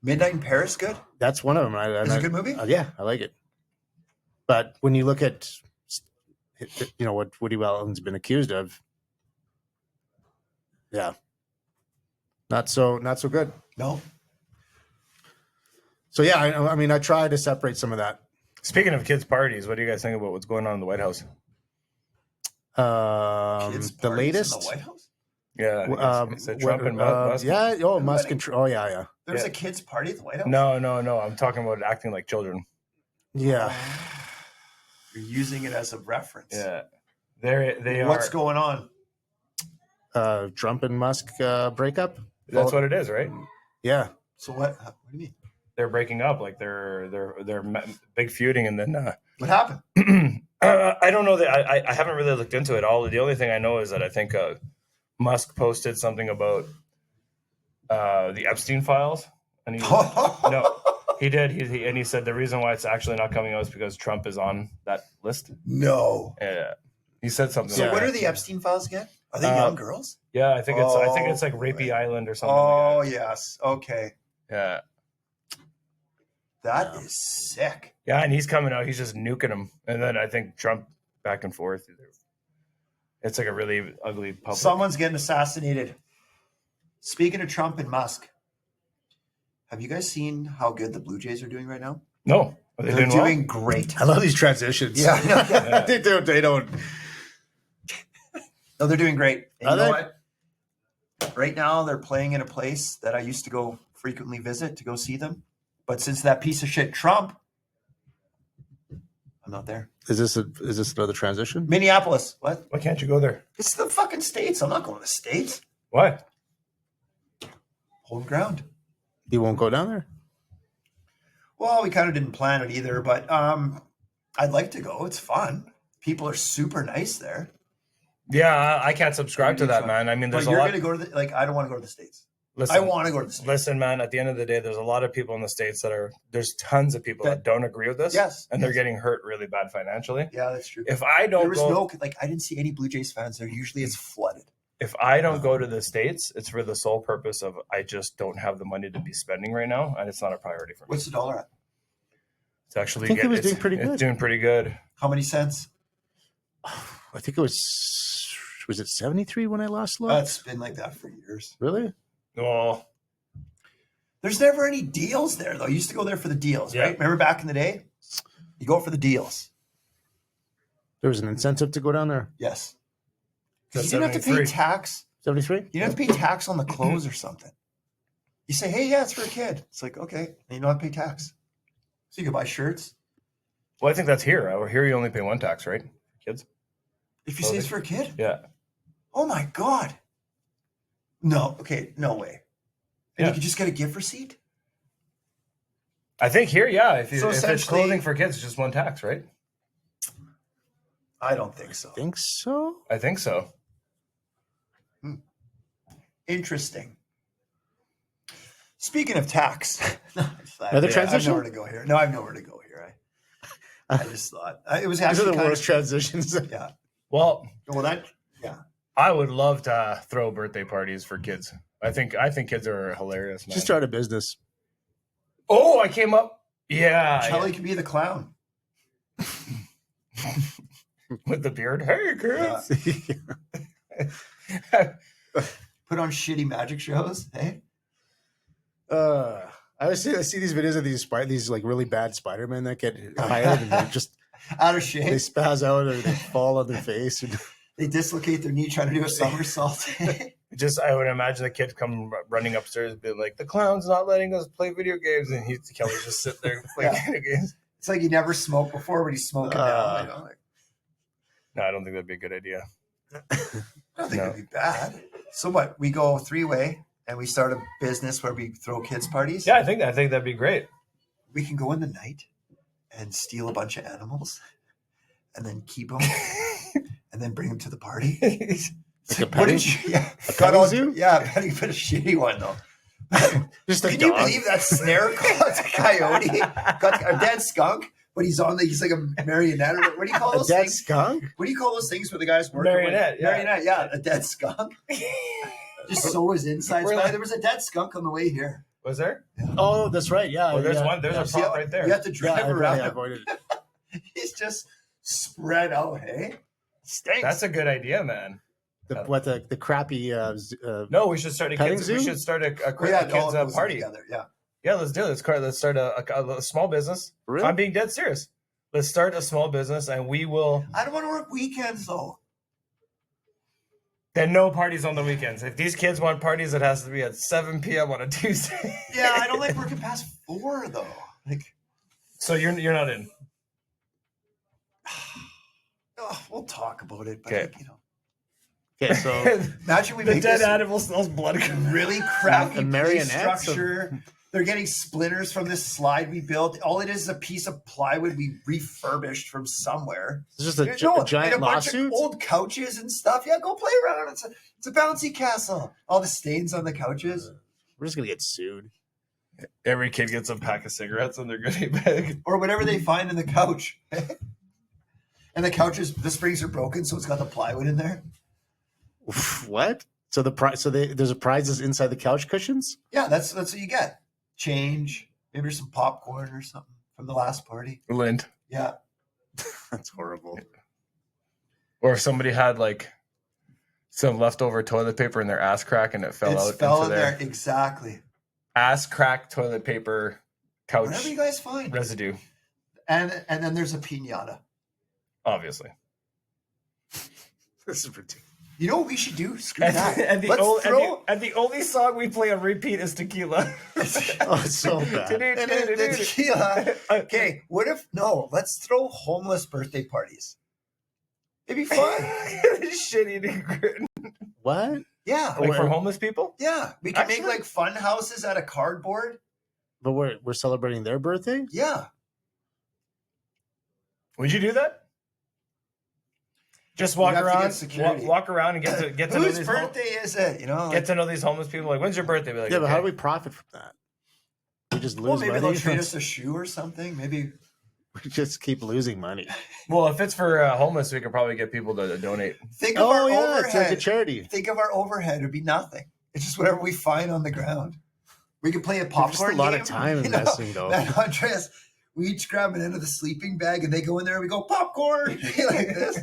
Midnight in Paris good? that's one of them. Is it a good movie? Yeah, I like it. But when you look at, what Woody Allen's been accused of, yeah, not so good. No. So yeah, I mean, I try to separate some of that. Speaking of kids' parties, what do you guys think about what's going on in the White House? Kids The parties latest, in the White House. Yeah, I said Trump and Musk. yeah, Musk and yeah. There was Yeah. a kids party at the White House. No. I'm talking about acting like children. Yeah. You're using it as a reference. Yeah, they What's are. going on? Trump and Musk breakup. That's what it is, right? Yeah. So what? What do you mean? They're breaking up, like they're big feuding, and then What happened? I don't know that I haven't really looked into it. The only thing I know is that I think Musk posted something about the Epstein files, and he he did. He said the reason why it's actually not coming out is because Trump is on that list. No. Yeah, he said something. So like what that. are the Epstein files again? Are they young girls? Yeah, I think it's like Rapey Island or something. Oh like yes. Okay. that. That is sick. Yeah, and he's coming out. He's just nuking him, and then I think Trump back and forth. It's like a really ugly public. Someone's getting assassinated. Speaking of Trump and Musk, have you guys seen how good the Blue Jays are doing right now? No, are they They're doing well? doing great. I love these transitions. Yeah, I know, yeah. they don't. No, they're doing great. And Are you know they? what? Right now, they're playing in a place that I used to go frequently visit to go see them. But since that piece of shit Trump, I'm not there. Is this another transition? Minneapolis. What? Why can't you go there? It's the fucking States. I'm not going to the States. Why? Home ground. You won't go down there. Well, we kind of didn't plan it either, but I'd like to go. It's fun. People are super nice there. Yeah, I can't subscribe to It'd be that, fun. man. I mean, But there's a you're lot. going to go to the, like, I don't want to go to the States. Listen, I want to go to the States. listen, man. At the end of the day, there's a lot of people in the States there's tons of people that don't agree with this. Yes. And they're yes. getting hurt really bad financially. Yeah, that's true. If I There don't was go, no, like, I didn't see any Blue Jays fans there. Usually it's flooded. if I don't go to the States, it's for the sole purpose of I just don't have the money to be spending right now, and it's not a priority for me. What's the dollar at? It's actually I think it was it's- doing pretty good. It's doing pretty good. How many cents? I think it was it 73 when I last looked? That's been like that for years. Really? Well, There's never any deals there, though. You used to go there for the deals, Yeah. right? Remember back in the day? You go for the deals. There was an incentive to go down there. Yes. 'Cause That's you didn't have to pay 73. tax. 73? You don't have to pay tax on the clothes or something. You say, hey, yeah, it's for a kid. It's like, okay. And you don't have to pay tax. So you can buy shirts. well, I think that's here. Over here, you only pay one tax, right? Kids. If you say it's for a kid? Yeah. Oh my God. No. Okay. No way. And Yeah. you can just get a gift receipt? I think here, yeah. If So it's essentially- clothing for kids, it's just one tax, right? I don't think so. I think so. I think so. Interesting. Speaking of tax, Another I have transition? nowhere to go here. No, I have nowhere to go here. I just thought it was These are actually the kind worst of, transitions. yeah. Well, Well, that I would love to throw birthday parties for kids. I think kids are hilarious, man. Just start a business. Oh, I came up. Yeah, Charlie could be the clown. with the beard. Hey, kids. Put on shitty magic shows. Hey, I see these videos of these like really bad Spider-Men that get hired and they just out of they shape. spaz out or they fall on their face. And, They dislocate their knee trying to do a somersault. I would imagine the kid come running upstairs and be like, "The clown's not letting us play video games," and Kelly's just sit there playing Yeah. video games. It's like he never smoked before, but he's smoking now. You know, like, No, I don't think that'd be a good idea. I don't think No. it'd be bad. So what? We go 3-way and we start a business where we throw kids parties. Yeah, I think that'd be great. We can go in the night and steal a bunch of animals and then keep them and then bring them to the party. like a What petting, did you? Yeah, a got petting all, zoo? yeah, petting, but a shitty one though. Just a Can dog. you believe that snare got a coyote, got a dead skunk, but he's like a marionette. Or what do you call A those dead things? skunk? What do you call those things where the guys work? Marionette, yeah. Marionette, yeah, a dead skunk. Just sew his insides. We're By. like- There was a dead skunk on the way here. Was there? Oh, that's right. Yeah. Well, there's yeah. one. There's yeah. a prop right there. You have to drive Yeah, I around. avoided it. He's just spread out. Hey, stinks. That's a good idea, man. The crappy No, we should start a Petting kids. zoo? We should start a We had all kids those party. together. Yeah. Yeah, let's do it. Let's start a small business. Really? I'm being dead serious. Let's start a small business, and we will. I don't want to work weekends though. Then no parties on the weekends. If these kids want parties, it has to be at 7 p.m. on a Tuesday. Yeah, I don't like working past 4 though. Like, So you're not in. oh, we'll talk about it. But Okay. like, you know, Okay, so imagine we The make dead this animal smells blood. really crappy The play marionettes structure. They're getting splinters from this slide we built. All it is a piece of plywood we refurbished from somewhere. it's just a, There's a and giant a bunch lawsuit. of old couches and stuff. Yeah, go play around. It's a bouncy castle. All the stains on the couches. We're just gonna get sued. Every kid gets a pack of cigarettes in their goodie bag. Or whatever they find in the couch. And the couches, the springs are broken, so it's got the plywood in there. What? So there's a prizes inside the couch cushions. Yeah, that's what you get. Change, maybe some popcorn or something from the last party. Lint. Yeah. That's horrible. Or if somebody had like some leftover toilet paper in their ass crack and it fell It's out fell into in their there. Exactly. ass crack toilet paper couch Whatever you guys find. residue. And then there's a piñata. Obviously. This is ridiculous. You know what we should do? Screw And, that. and the Let's ol- throw. and the only song we play on repeat is tequila. Oh, it's so bad. And then the tequila. Okay, what if let's throw homeless birthday parties. It'd be fun. Shit eating grit. What? Yeah. Like for homeless people? Yeah. We can make Actually- like fun houses out of cardboard But we're celebrating their birthday. Yeah. Would you do that? Just walk You'd have to get around, security. walk around, and get to know Whose these birthday is it? You know, get to know these homeless people. Like, when's your birthday? Be like, Yeah, but how do okay. we profit from that? We just well, lose maybe money. they'll trade us a shoe or something. Maybe. We just keep losing money. Well, if it's for homeless, we could probably get people to donate. Think of Oh our yeah, it's like a overhead. charity. Think of our overhead. It'd be nothing. It's just whatever we find on the ground. We could play a popcorn Just a lot game. of time you know? investing, though. Man, Andreas, we each grab an end of the sleeping bag and they go in there and we go popcorn like this.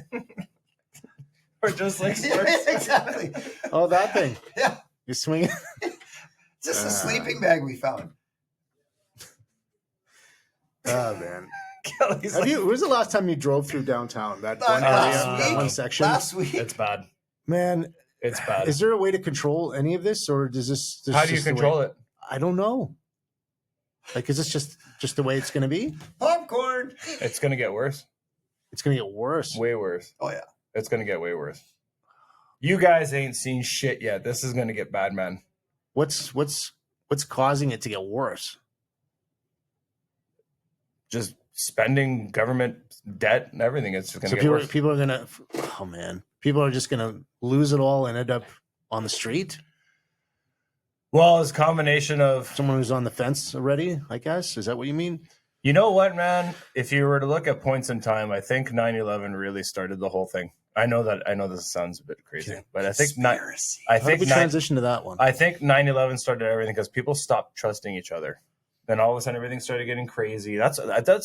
Or just like Yeah, exactly. Oh, that thing. Yeah, You swing it. it's just a sleeping bag we found. Oh man. Kelly's Have like, you? When was the last time you drove through downtown? That one last area, week. that one section. Last week. it's bad. Man, It's bad. is there a way to control any of this, or does this? How do you control it? I don't know. Like, is this just the way it's going to be? Popcorn. It's gonna get worse. It's going to get worse. Way worse. Oh yeah. It's gonna get way worse. You guys ain't seen shit yet. This is gonna get bad, man. What's causing it to get worse? Just spending government debt and everything. It's just gonna So get worse. people are going to. Oh man, people are just going to lose it all and end up on the street. Well, it's a combination of, Someone who's on the fence already, I guess. Is that what you mean? you know what, man? If you were to look at points in time, I think 9/11 really started the whole thing. I know this sounds a bit crazy, Okay. but I think Conspiracy. I How did think we transition to that one? I think 9/11 started everything because people stopped trusting each other. Then all of a sudden, everything started getting crazy. That's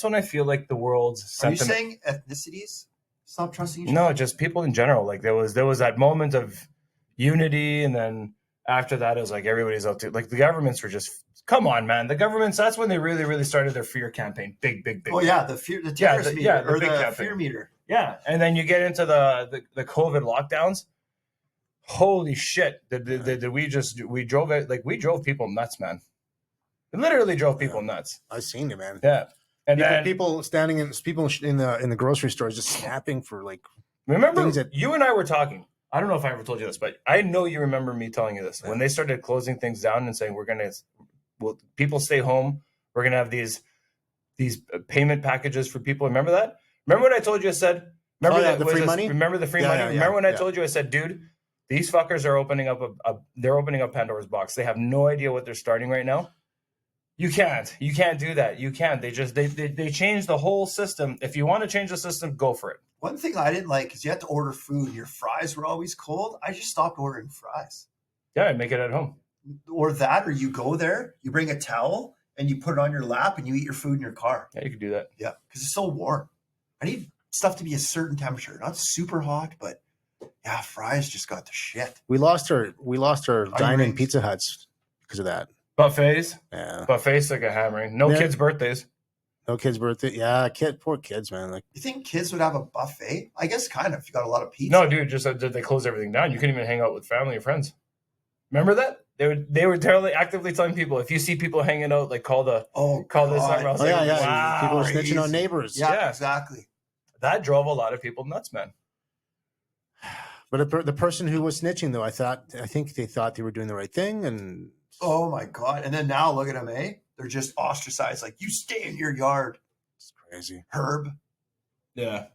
when I feel like the world's Are you sentiment. saying ethnicities stop trusting each other? No, just people in general. Like there was that moment of unity, and then after that, it was like everybody's out to like the governments were just come on, man. The governments. That's when they really started their fear campaign. Big. Oh yeah, the terrorist the- meter yeah, the or big the campaign. fear meter. Yeah, and then you get into the COVID lockdowns. Holy shit! Did we drove people nuts, man. It literally drove people nuts. I've seen it, man. Yeah, and then People standing in the grocery stores just snapping for like. remember things that- you and I were talking. I don't know if I ever told you this, but I know you remember me telling you this when they started closing things down and saying people stay home. We're gonna have these payment packages for people. Remember that? Remember what I told you? I said, remember Oh, yeah, that the was free this- money? Remember the free Yeah, money? yeah, Remember when I yeah. told you? I said, dude, these fuckers are opening up they're opening up Pandora's box. They have no idea what they're starting right now. You can't do that. You can't. They changed the whole system. If you want to change the system, go for it. One thing I didn't like is you had to order food. Your fries were always cold. I just stopped ordering fries. Yeah, and make it at home. Or that, or you go there, you bring a towel and you put it on your lap and you eat your food in your car. Yeah, you could do that. Yeah, because it's so warm. I need stuff to be a certain temperature, not super hot, but yeah, fries just got the shit. We lost our dine-in rings. Pizza Huts because of that. Buffets like a hammering. No Yeah. kids' birthdays. No kids' birthday. Yeah, poor kids, man. Like, You think kids would have a buffet? I guess kind of. If you got a lot of pizza. No, dude, just they closed everything down. You couldn't even hang out with family or friends. Remember that? They were actively telling people if you see people hanging out, like call this God. number. I was oh like, yeah, wow. people are snitching on crazy. neighbors. Yeah, Yeah. exactly. That drove a lot of people nuts, man. But the person who was snitching, though, I think they thought they were doing the right thing, and Oh my God. And then now look at them, eh? They're just ostracized. Like, you stay in your yard. it's crazy. Herb. Yeah,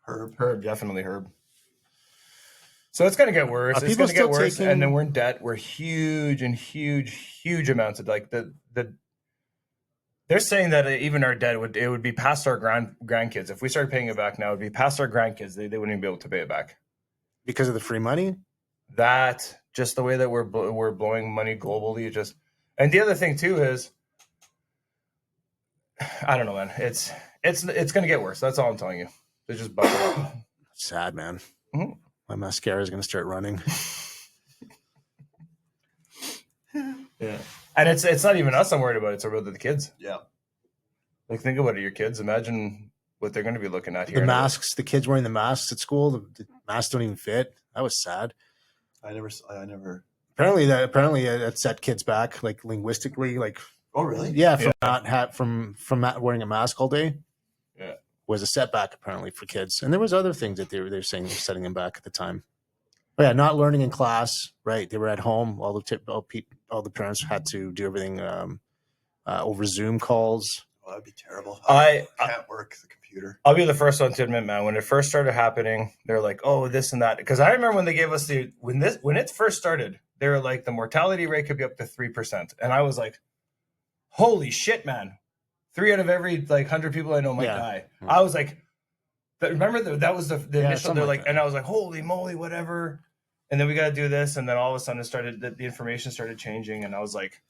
Herb. definitely Herb. So it's gonna get worse. Are It's people gonna get still worse, taking- and then we're in debt. We're huge amounts of like the. They're saying that even our debt would be past our grandkids. If we started paying it back now, it would be past our grandkids. They wouldn't even be able to pay it back. Because of the free money. That just the way that we're blowing money globally, just and the other thing too is, I don't know, man. It's gonna get worse. That's all I'm telling you. They just buckle up. Sad, man. Mhm. My mascara is going to start running. Yeah, and it's not even us I'm worried about. It's about the kids. Yeah. Like think about it, your kids. Imagine what they're going to be looking at here. The masks, the kids wearing the masks at school, the masks don't even fit. That was sad. I never. Apparently that set kids back, like linguistically, like Oh, really? yeah, from not wearing a mask all day. Yeah. Was a setback apparently for kids, and there was other things that they were saying were setting them back at the time. But yeah, not learning in class, right? They were at home. All the parents had to do everything over Zoom calls. Oh, that'd be terrible. I can't work the computer. I'll be the first one to admit, man, when it first started happening, they're like, oh, this and that. Because I remember when they gave us when it first started, they were like, the mortality rate could be up to 3%. And I was like, holy shit, man. 3 out of every like 100 people I know might die. Hmm. I was like, remember that was the initial, they're like, that. and I was like, holy moly, whatever. And then we got to do this. And then all of a sudden the information started changing. And I was like,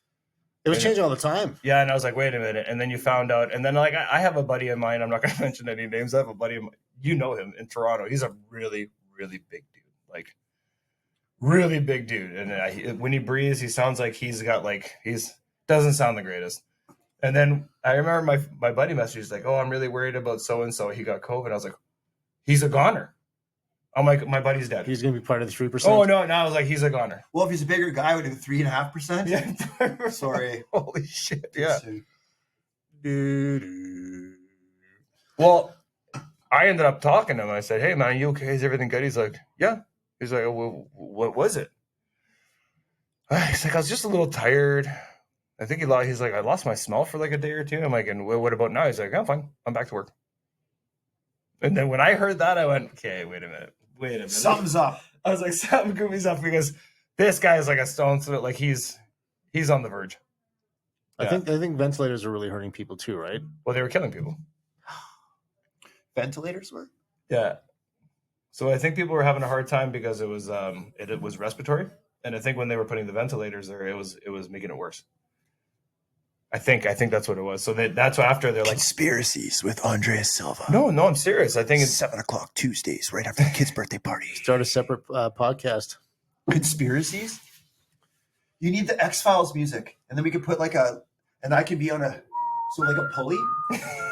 It was changing all the time. yeah, and I was like, wait a minute. And then you found out. And then, like, I have a buddy of mine. I'm not going to mention any names. I have a buddy of mine. You know him in Toronto. He's a really, really big dude. Like, really big dude. And when he breathes, he sounds like he's got, like, doesn't sound the greatest. And then I remember my buddy messaged, like, oh, I'm really worried about so-and-so. He got COVID. I was like, he's a goner. I'm like, my buddy's dead. He's going to be part of the 3%. Oh, no. I was like, he's a goner. Well, if he's a bigger guy, would it be 3.5%? Yeah. Sorry. Holy shit. Yeah. Doo-doo. Well, I ended up talking to him. I said, hey, man, are you okay? Is everything good? He's like, yeah. He's like, well, what was it? He's like, I was just a little tired. I think he's like, I lost my smell for like a day or two. I'm like, and what about now? He's like, I'm fine. I'm back to work. And then when I heard that, I went, okay, wait a minute. Something's up. I was like, something goofy's up because this guy is like a stone throw. Like he's on the verge. I think ventilators are really hurting people too, right? Well, they were killing people. Ventilators were? Yeah. So I think people were having a hard time because it was respiratory, and I think when they were putting the ventilators there, it was making it worse. I think that's what it was. So that's why after they're like Conspiracies with Andreas Silva. no, I'm serious. I think it's 7:00 Tuesdays, right after the kid's birthday party. Start a separate podcast. Conspiracies? You need the X-Files music, and then we could put and I could be on a pulley,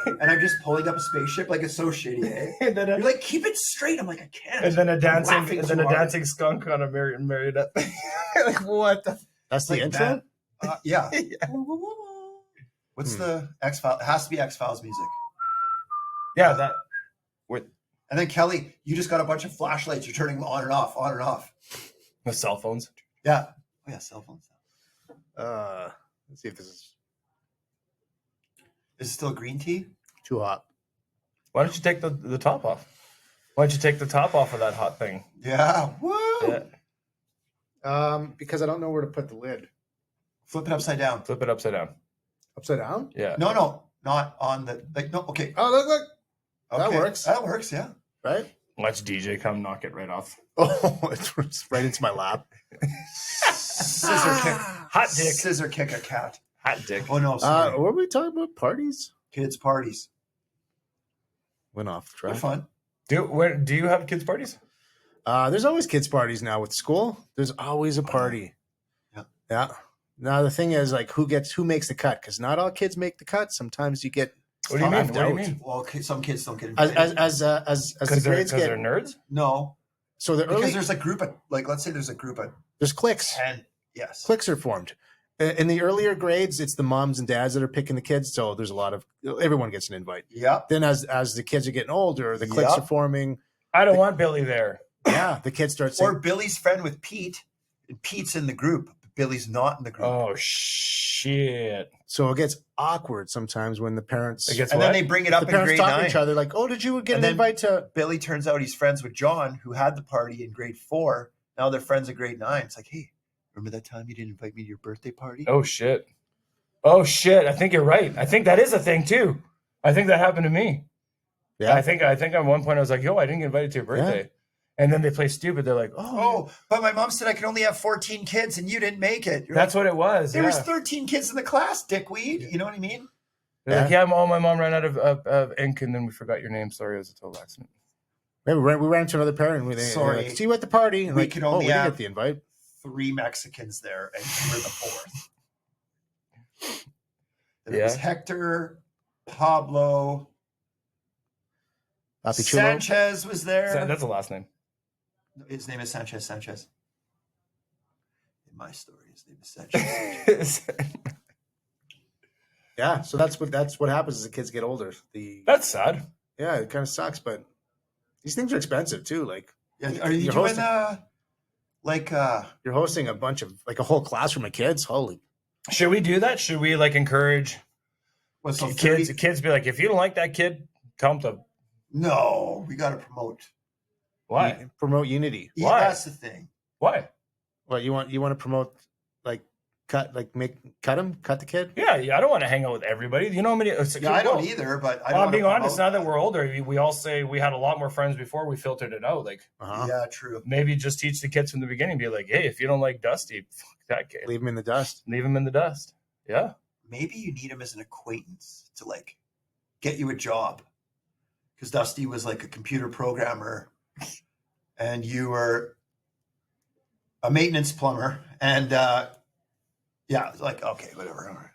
and I'm just pulling up a spaceship. Like, it's so shitty, eh? and then You're like, keep it straight. I'm like, I can't. and then a laughing too hard. dancing skunk on a marionette. Like what? That's the Like intro? that. Yeah. What's the X-Files? It has to be X-Files music. Yeah, that. And then Kelly, you just got a bunch of flashlights. You're turning them on and off, on and off. The cell phones. Yeah. Oh yeah, cell phones. Let's see if this is Is it still green tea? too hot. Why don't you take the top off? Why don't you take the top off of that hot thing? Yeah. Woo! Yeah. Because I don't know where to put the lid. Flip it upside down. Flip it upside down. Upside down? Yeah. No, not on the no. Okay. Oh, look. That Okay. works. That works. Yeah. Right? Watch DJ come knock it right off. Oh, it's right into my lap. Scissor kick. Hot dick. Scissor kick a cat. Hot dick. Oh no. Sorry. What were we talking about? Parties? Kids parties. Went off They're track. fun. Do you have kids parties? There's always kids parties now with school. There's always a party. Yeah. Now the thing is, like, who makes the cut? Because not all kids make the cut. Sometimes you get What do you mean? left What do you out. mean? Well, some kids don't get invited. As the Because grades they're get nerds. No, so the because early there's a group of let's say there's a group of there's cliques. 10. Yes. Cliques are formed. In the earlier grades, it's the moms and dads that are picking the kids. So there's a lot of everyone gets an invite. Yeah. Then as the kids are getting older, the cliques Yep. are forming. I don't want Billy there. Yeah, the kids start saying, Or Billy's friend with Pete. And Pete's in the group. But Billy's not in the group. Oh shit! so it gets awkward sometimes when the parents It gets and what? then they bring it up the in parents grade talk 9. to each other like, "Oh, did you get And an then- invite to?" Billy turns out he's friends with John, who had the party in grade 4. Now they're friends in grade 9. It's like, hey, remember that time you didn't invite me to your birthday party? Oh shit! Oh shit! I think you're right. I think that is a thing too. I think that happened to me. Yeah, I think at one point I was like, "Yo, I didn't get invited to your birthday," and then they play stupid. They're like, Oh, but my mom said I could only have 14 kids and you didn't make it. You're that's what it was." there Yeah. was 13 kids in the class, dickweed. You know what I mean? They're like, my mom ran out of ink, and then we forgot your name. Sorry, it was a total accident. maybe we ran into another parent. And they're Sorry. like, "See you at the party." And We like, could "Oh, only we didn't have- get the invite." 3 Mexicans there, and you were the 4th. There Yeah. was Hector, Pablo, Papi Chulo. Sanchez was there. That's a last name. His name is Sanchez. In my story, his name is Sanchez. Yeah, so that's what happens as the kids get older. That's sad. Yeah, it kind of sucks, but these things are expensive too. Like, Yeah, are you You're doing hosting. like you're hosting a bunch of like a whole classroom of kids. Holy, Should we do that? Should we like encourage What's so kids be like, if you don't like that kid, tell them to. No, we got to promote. Why? Promote unity. Yeah, Why? that's the thing. Why? What you want to promote, like cut the kid. Yeah, I don't want to hang out with everybody. You know how many? Yeah, I don't either, but I don't I'm wanna being honest. promote Now that we're older, we all say we had a lot more friends before we filtered it out. Like, Yeah, true. maybe just teach the kids from the beginning. Be like, hey, if you don't like Dusty, fuck that kid. Leave him in the dust. Leave him in the dust. Yeah. Maybe you need him as an acquaintance to like get you a job. Because Dusty was like a computer programmer and you were a maintenance plumber. And yeah, it's like, okay, whatever. All right.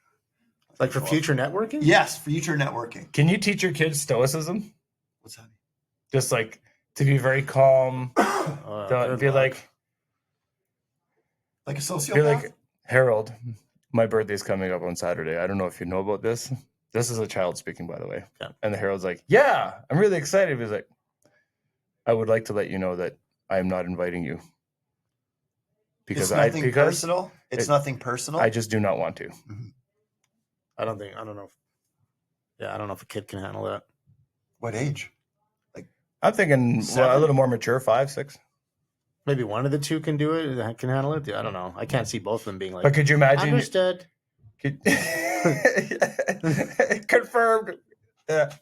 Like for future networking. Yes, future networking. Can you teach your kids stoicism? What's that? Just like to be very calm. Good Be luck. Like a sociopath? be like, Harold, my birthday's coming up on Saturday. I don't know if you know about this. This is a child speaking, by the way. Yeah. And the Harold's like, yeah, I'm really excited. He's like, I would like to let you know that I am not inviting you. It's nothing personal. It's nothing personal. I just do not want to. I don't know. I don't know if a kid can handle that. What age? I'm thinking 7? a little more mature, 5, 6. Maybe one of the two can do it. Can handle it. I don't know. I can't see both of them being like. But could you imagine? Understood. Confirmed. Yeah.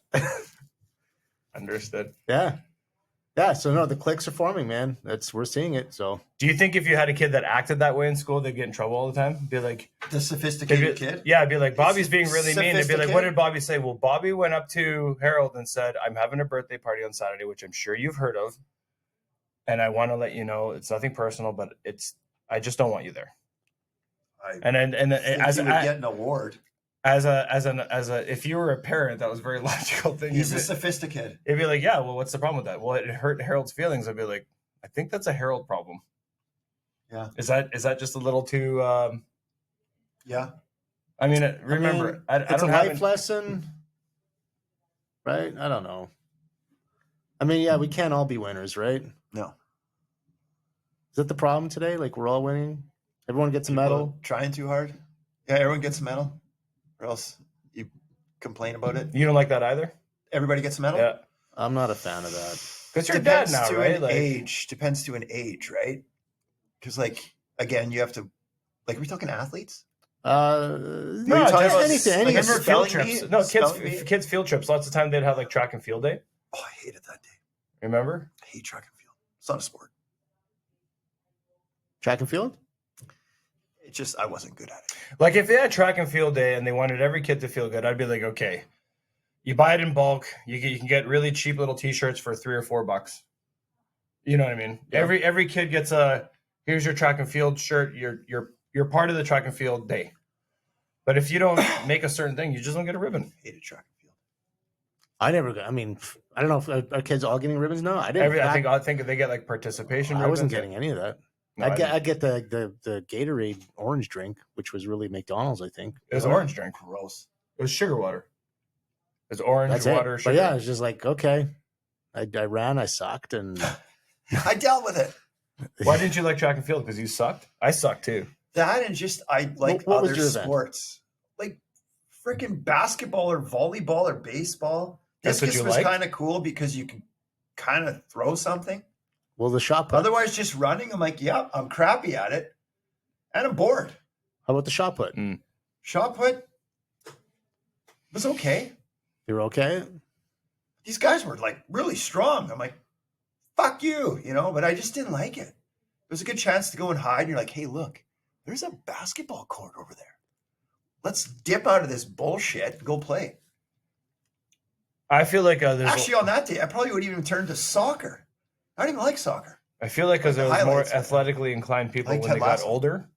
Understood. Yeah. Yeah. So no, the cliques are forming, man. We're seeing it. So Do you think if you had a kid that acted that way in school, they'd get in trouble all the time? Be like, The sophisticated kid? yeah, be like, Bobby's being really mean. They'd be like, what Sophisticated? did Bobby say? Well, Bobby went up to Harold and said, I'm having a birthday party on Saturday, which I'm sure you've heard of. And I want to let you know it's nothing personal, but I just don't want you there. I And think as he would get an award. if you were a parent, that was a very logical thing. He's a sophisticated. It'd be like, yeah, well, what's the problem with that? Well, it hurt Harold's feelings. I'd be like, I think that's a Harold problem. Yeah. Is that just a little too? Yeah. I mean, remember, I it's don't a have life lesson, right? I don't know. I mean, yeah, we can't all be winners, right? No. Is that the problem today? Like we're all winning. Everyone gets a medal. Trying too hard. Yeah, everyone gets a medal. Or else you complain about it. You don't like that either. Everybody gets a medal? Yeah, I'm not a fan of that. because you're dad Depends now, to right? an Like, age. Depends to an age, right? Because, like, again, you have to. Like, are we talking athletes? No, you're talking about anything. like remember field spelling trips? bee? No, Spelling bee? kids field trips. Lots of time they'd have like track and field day. Oh, I hated that day. Remember? I hate track and field. It's not a sport. Track and field. It just, I wasn't good at it. Like if they had track and field day and they wanted every kid to feel good, I'd be like, okay, you buy it in bulk. You can get really cheap little T-shirts for $3 or $4. You know what I mean? Yeah. Every kid gets here's your track and field shirt. You're part of the track and field day. But if you don't make a certain thing, you just don't get a ribbon. Hated track and field. I never got. I mean, I don't know if our kids all getting ribbons now. I didn't. I think they get like participation. I wasn't ribbons. getting any of that. No, I get the Gatorade orange drink, which was really McDonald's, I think. It was orange drink. Gross. It was sugar water. It was orange That's water. it. Sugar. But yeah, it's just like okay. I ran, I sucked, and I dealt with it. Why didn't you like track and field? Because you sucked. I sucked too. That and just, I like What was other your event? sports. Like freaking basketball or volleyball or baseball. That's what Discus you was liked? kind of cool because you can kind of throw something. well, the shot put. Otherwise, just running, I'm like, yep, I'm crappy at it. And I'm bored. How about the shot put? Shot put was okay. You were okay. These guys were like really strong. I'm like, fuck you, but I just didn't like it. It was a good chance to go and hide. And you're like, hey, look, there's a basketball court over there. Let's dip out of this bullshit and go play. I feel like there's. Actually, on that day, I probably would even turn to soccer. I don't even like soccer. I feel like because the there was more highlights. athletically inclined people Like when Ted they got Lasso. older.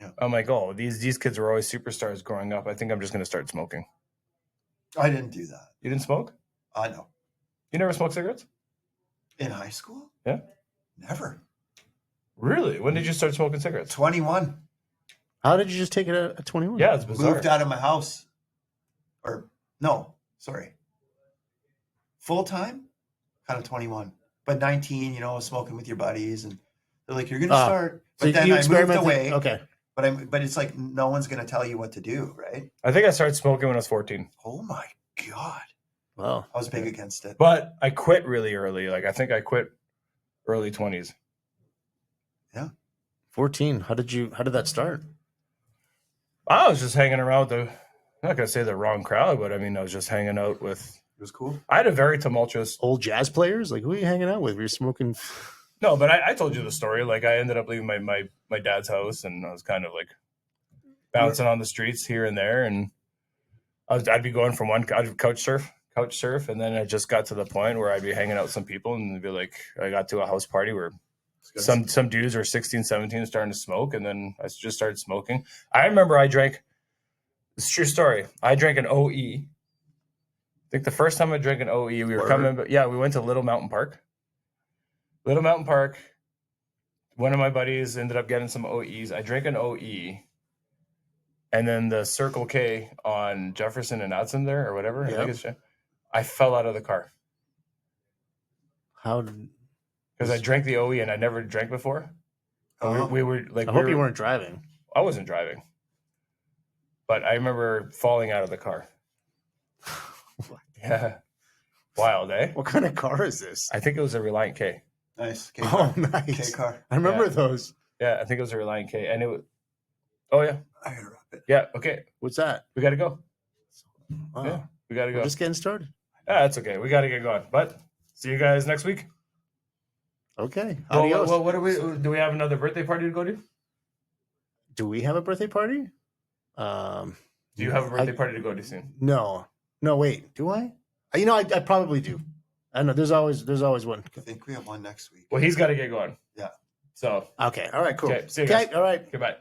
Yeah. I'm like, oh, these kids were always superstars growing up. I think I'm just going to start smoking. I didn't do that. You didn't smoke? I know. You never smoked cigarettes? In high school? Yeah. Never. Really? When did you start smoking cigarettes? 21. How did you just take it at 21? Yeah, it's bizarre. Moved out of my house. Or, no, sorry. Full time? Kind of 21. But 19, smoking with your buddies. And they're like, you're going to start. So But then you I moved experimented- away. Okay. But it's like no one's gonna tell you what to do, right? I think I started smoking when I was 14, Oh my god, Wow. I was big against it. but I quit really early. Like I think I quit early 20s. 14. How did that start? I was just hanging around I'm not gonna say the wrong crowd, but I mean I was just hanging out with. It was cool. I had a very tumultuous. Old jazz players? Like, who are you hanging out with? Were you smoking? No, but I told you the story. Like I ended up leaving my dad's house, and I was kind of like bouncing on the streets here and there, and I'd be going from I'd couch surf, and then I just got to the point where I'd be hanging out with some people, and it'd be like I got to a house party where some dudes were 16, 17 starting to smoke, and then I just started smoking. I remember I drank. It's a true story. I drank an OE. I think the first time I drank an OE, we were coming. Yeah, we went to Little Mountain Park. One of my buddies ended up getting some OEs. I drank an OE, and then the Circle K on Jefferson and Hudson there, or whatever. Yep. I fell out of the car How? because I drank the OE and I never drank before. We were like, I hope you weren't driving. I wasn't driving, but I remember falling out of the car. Yeah, wild, eh? What kind of car is this? I think it was a Reliant K. Nice. K Oh, car. nice. K car. I remember Yeah. those. Yeah, I think it was a Reliant K, and it was. Oh yeah, I gotta wrap it. yeah. Okay, What's that? we got to go. Wow. Yeah, we got to We're go. just getting started. Yeah, that's okay. We got to get going. But see you guys next week. Okay. Well, Adios. what do we have another birthday party to go to? Do we have a birthday party? Do you have a birthday party to go to soon? No. No, wait. Do I? I probably do. I don't know. There's always one. I think we have one next week. Well, he's got to get going. Yeah. So, Okay. All right. Cool. okay. See you guys. Okay. All right. Goodbye.